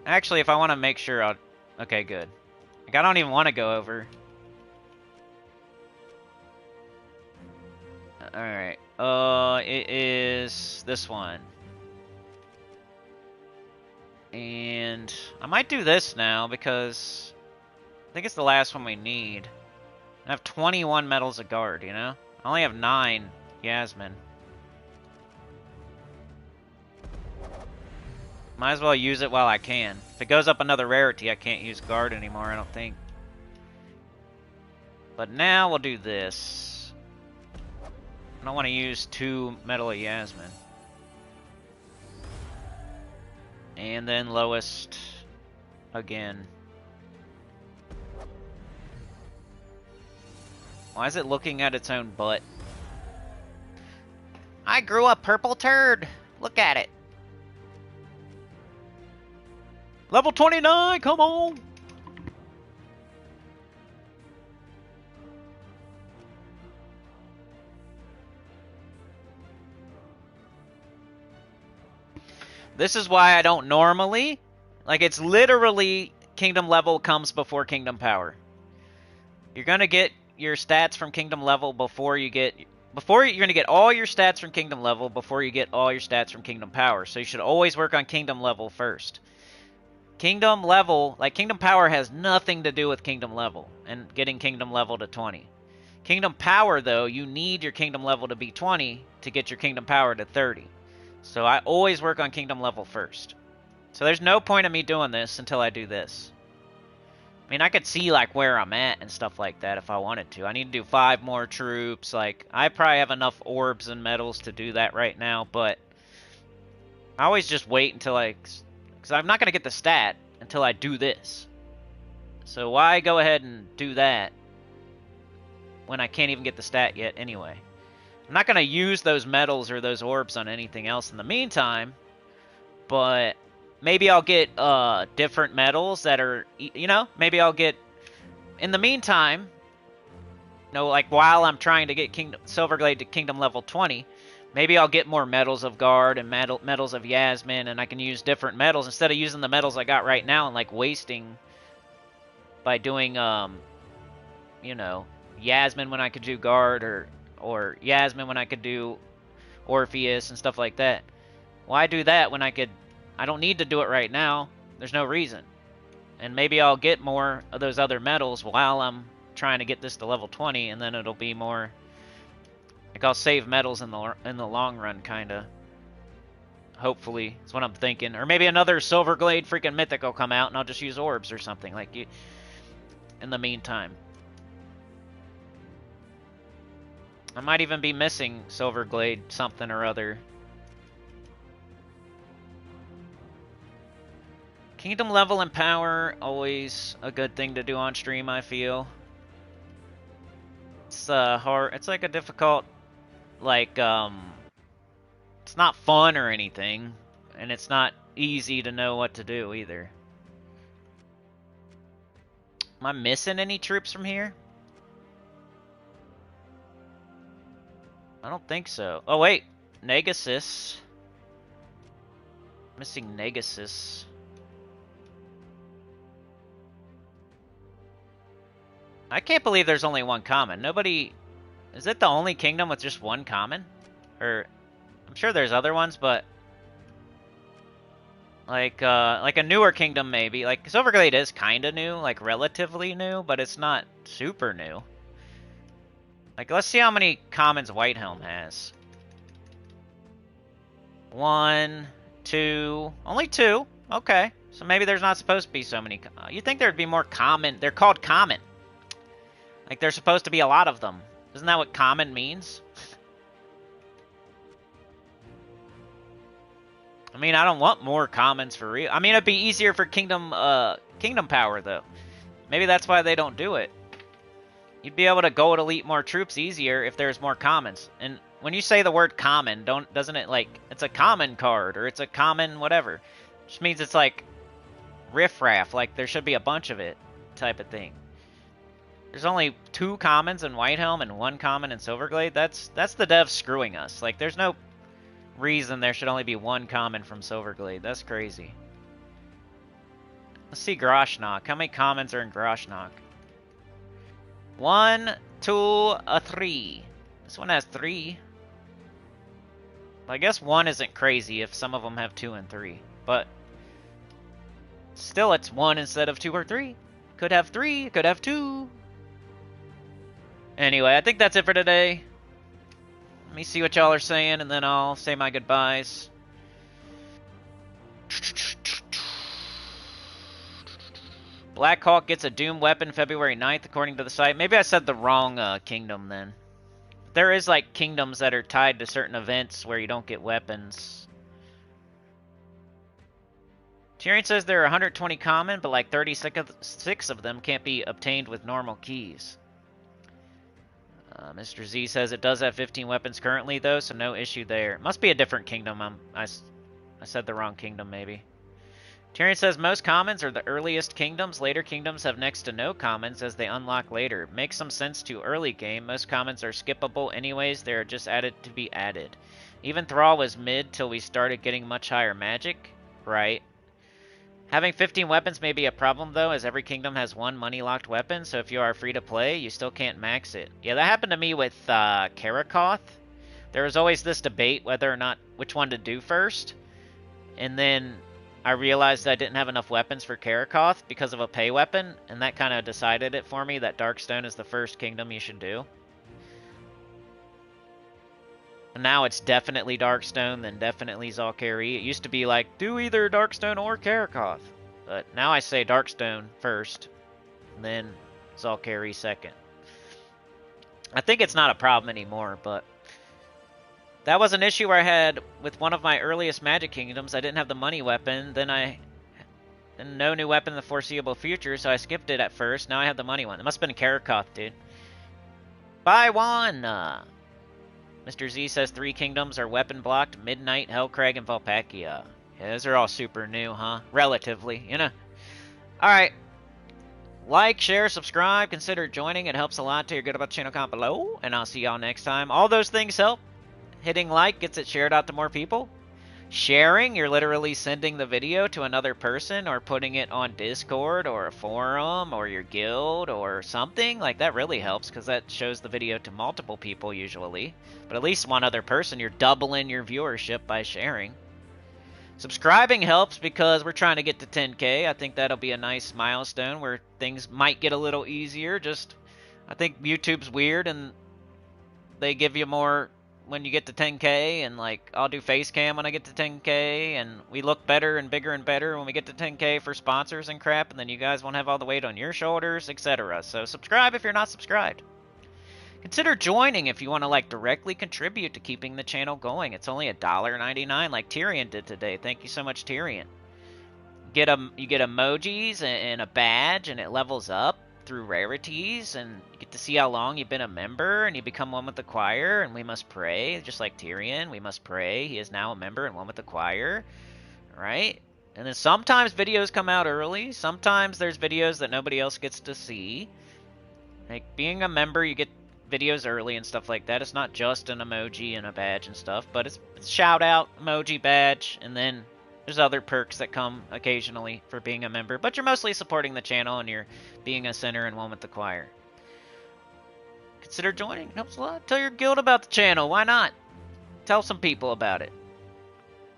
Actually, if I want to make sure, I'll... Okay, good. Like, I don't even want to go over. Alright. It is this one. And I might do this now, because I think it's the last one we need. I have 21 medals of guard, you know? I only have 9 Yasmin. Might as well use it while I can. If it goes up another rarity, I can't use guard anymore, I don't think. But now we'll do this. I don't want to use 2 Medal of Yasmin. And then lowest again. Why is it looking at its own butt? I grew a purple turd! Look at it! Level 29, come on! This is why I don't normally... Like, it's literally kingdom level comes before kingdom power. You're gonna get your stats from kingdom level before you get... You're gonna get all your stats from kingdom level before you get all your stats from kingdom power. So you should always work on kingdom level first. Kingdom level, like kingdom power has nothing to do with kingdom level and getting kingdom level to 20. Kingdom power, though, you need your kingdom level to be 20 to get your kingdom power to 30. So I always work on kingdom level first. So there's no point in me doing this until I do this. I mean, I could see, like, where I'm at and stuff like that if I wanted to. I need to do 5 more troops. Like, I probably have enough orbs and medals to do that right now, but I always just wait until because I'm not going to get the stat until I do this. So why go ahead and do that when I can't even get the stat yet anyway? I'm not going to use those medals or those orbs on anything else in the meantime, but maybe I'll get different medals that are, maybe I'll get, in the meantime, like while I'm trying to get Silverglade to Kingdom level 20, maybe I'll get more medals of Guard and medals of Yasmin, and I can use different medals instead of using the medals I got right now and like wasting by doing, Yasmin when I could do Guard or Yasmin when I could do Orpheus and stuff like that. Why do that when I don't need to do it right now. There's no reason. And maybe I'll get more of those other medals while I'm trying to get this to level 20, and then it'll be more like I'll save medals in the long run, kind of. Hopefully, that's what I'm thinking. Or maybe another Silverglade freaking Mythic will come out, and I'll just use orbs or something like in the meantime. I might even be missing Silverglade something or other. Kingdom level and power, always a good thing to do on stream, I feel. It's hard. It's like a difficult, like, it's not fun or anything, and it's not easy to know what to do either. Am I missing any troops from here? I don't think so. Oh, wait. Negasis. Missing Negasis. I can't believe there's only one common. Nobody... Is it the only kingdom with just one common? Or... I'm sure there's other ones, but... Like a newer kingdom, maybe. Like, Silverglade is kind of new. Like, relatively new, but it's not super new. Like, let's see how many commons Whitehelm has. 1, 2... Only 2. Okay. So maybe there's not supposed to be so many... You'd think there'd be more common... They're called common. Like, there's supposed to be a lot of them. Isn't that what common means? I mean, I don't want more commons for real. I mean, it'd be easier for kingdom power, though. Maybe that's why they don't do it. You'd be able to go to elite more troops easier if there's more commons. And when you say the word common, doesn't it, like, it's a common card, or it's a common whatever. It just means it's like riffraff, like there should be a bunch of it type of thing. There's only 2 commons in Whitehelm and 1 common in Silverglade. That's the devs screwing us. Like, there's no reason there should only be 1 common from Silverglade. That's crazy. Let's see Groshnok. How many commons are in Groshnok? 1, 2, 3. This one has 3. I guess 1 isn't crazy if some of them have 2 and 3. But still, it's 1 instead of 2 or 3. Could have 3, could have 2. Anyway, I think that's it for today. Let me see what y'all are saying, and then I'll say my goodbyes. Black Hawk gets a Doom weapon February 9th, according to the site. Maybe I said the wrong kingdom then. There is, like, kingdoms that are tied to certain events where you don't get weapons. Tyrion says there are 120 common, but like 36 of them can't be obtained with normal keys. Mr. Z says it does have 15 weapons currently, though, so no issue there. Must be a different kingdom. I said the wrong kingdom, maybe. Tyrion says most commons are the earliest kingdoms. Later kingdoms have next to no commons as they unlock later. Makes some sense to early game. Most commons are skippable anyways. They are just added to be added. Even Thrall was mid till we started getting much higher magic. Right. Having 15 weapons may be a problem, though, as every kingdom has 1 money-locked weapon, so if you are free to play, you still can't max it. Yeah, that happened to me with Karakoth. There was always this debate whether or not which one to do first, and then I realized I didn't have enough weapons for Karakoth because of a pay weapon, and that kind of decided it for me that Darkstone is the first kingdom you should do. Now it's definitely Darkstone, then definitely Zalkari. It used to be like, do either Darkstone or Karakoth. But now I say Darkstone first, then Zalkari second. I think it's not a problem anymore, but That was an issue where I had with one of my earliest Magic Kingdoms. I didn't have the money weapon. Then no new weapon in the foreseeable future, so I skipped it at first. Now I have the money one. It must have been Karakoth, dude. Buy one! Mr. Z says 3 kingdoms are weapon blocked. Midnight, Hellcrag, and Valpakia. Yeah, those are all super new, huh? Relatively, you know. Alright. Like, share, subscribe, consider joining. It helps a lot. Tell your good about the channel comment below. And I'll see y'all next time. All those things help. Hitting like gets it shared out to more people. Sharing, you're literally sending the video to another person or putting it on Discord or a forum or your guild or something. Like, that really helps because that shows the video to multiple people usually. But at least one other person, you're doubling your viewership by sharing. Subscribing helps because we're trying to get to 10K. I think that'll be a nice milestone where things might get a little easier. I think YouTube's weird and they give you more when you get to 10K, and like I'll do face cam when I get to 10K, and we look better and bigger and better when we get to 10K for sponsors and crap, and then you guys won't have all the weight on your shoulders, etc. So subscribe if you're not subscribed. Consider joining if you want to like directly contribute to keeping the channel going. It's only $1.99 like Tyrion did today. Thank you so much, Tyrion. You get emojis and a badge, and it levels up through rarities, and you get to see how long you've been a member, and you become one with the choir, and we must pray, just like Tyrion, we must pray. He is now a member and one with the choir, right? And then sometimes videos come out early, sometimes there's videos that nobody else gets to see. Like, being a member, you get videos early and stuff like that. It's not just an emoji and a badge and stuff, but it's shout out, emoji, badge, and then there's other perks that come occasionally for being a member, but you're mostly supporting the channel and you're being a sinner and one with the choir. Consider joining. It helps a lot. Tell your guild about the channel. Why not? Tell some people about it.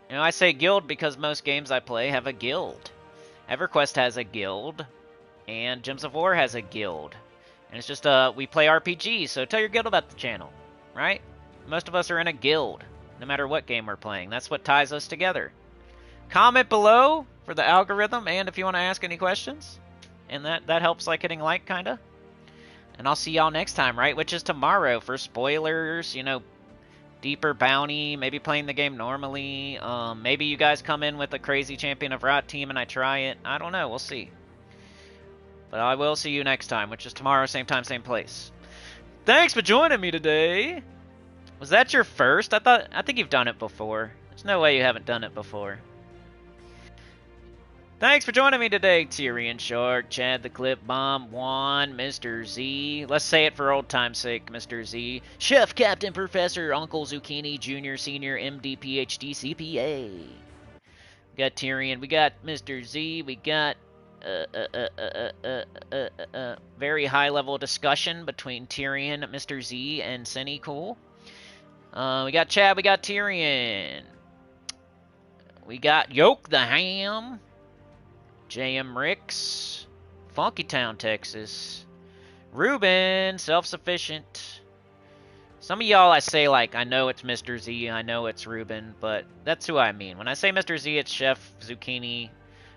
You know, I say guild because most games I play have a guild. EverQuest has a guild, and Gems of War has a guild. And it's just, we play RPGs, so tell your guild about the channel, right? Most of us are in a guild, no matter what game we're playing. That's what ties us together. Comment below for the algorithm, and if you want to ask any questions. And that helps, like hitting like, kinda. And I'll see y'all next time, right? Which is tomorrow for spoilers, you know, deeper bounty, maybe playing the game normally. Maybe you guys come in with a crazy Champion of Rot team and I try it. I don't know, we'll see. But I will see you next time, which is tomorrow, same time, same place. Thanks for joining me today. Was that your first? I think you've done it before. There's no way you haven't done it before. Thanks for joining me today, Tyrion Shark, Chad the Clip Bomb, Juan, Mr. Z. Let's say it for old time's sake, Mr. Z. Chef, Captain, Professor, Uncle Zucchini, Junior, Senior, MD, PhD, CPA. We got Tyrion, we got Mr. Z, we got very high level discussion between Tyrion, Mr. Z, and Senny Cool. We got Chad, we got Tyrion. We got Yoke the Ham. JM Ricks, Funky Town, Texas. Ruben, self-sufficient. Some of y'all I say like, I know it's Mr. Z, I know it's Ruben, but that's who I mean. When I say Mr. Z, it's Chef Zucchini,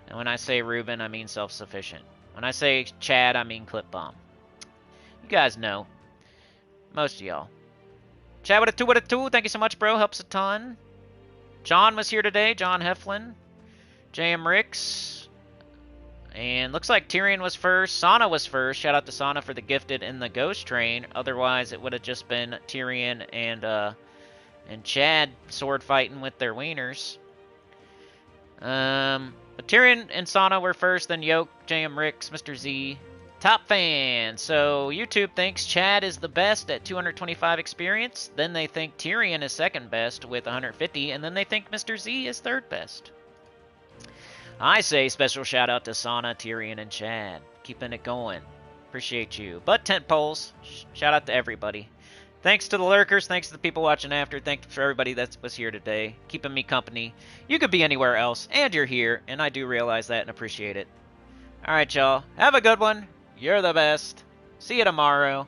and when I say Ruben, I mean self-sufficient. When I say Chad, I mean Clip Bomb. You guys know. Most of y'all. Chad with a 2, thank you so much, bro, helps a ton. John was here today, John Heflin. JM Ricks. And looks like Tyrion was first. Sana was first. Shout out to Sana for the gifted in the Ghost Train. Otherwise, it would have just been Tyrion and Chad sword fighting with their wieners. But Tyrion and Sana were first, then Yoke, JM Ricks, Mr. Z. Top fan. So YouTube thinks Chad is the best at 225 experience. Then they think Tyrion is second best with 150. And then they think Mr. Z is third best. I say special shout out to Sana, Tyrion, and Chad. Keeping it going. Appreciate you. But tent poles, shout out to everybody. Thanks to the lurkers. Thanks to the people watching after. Thanks for everybody that was here today. Keeping me company. You could be anywhere else, and you're here. And I do realize that and appreciate it. Alright, y'all. Have a good one. You're the best. See you tomorrow.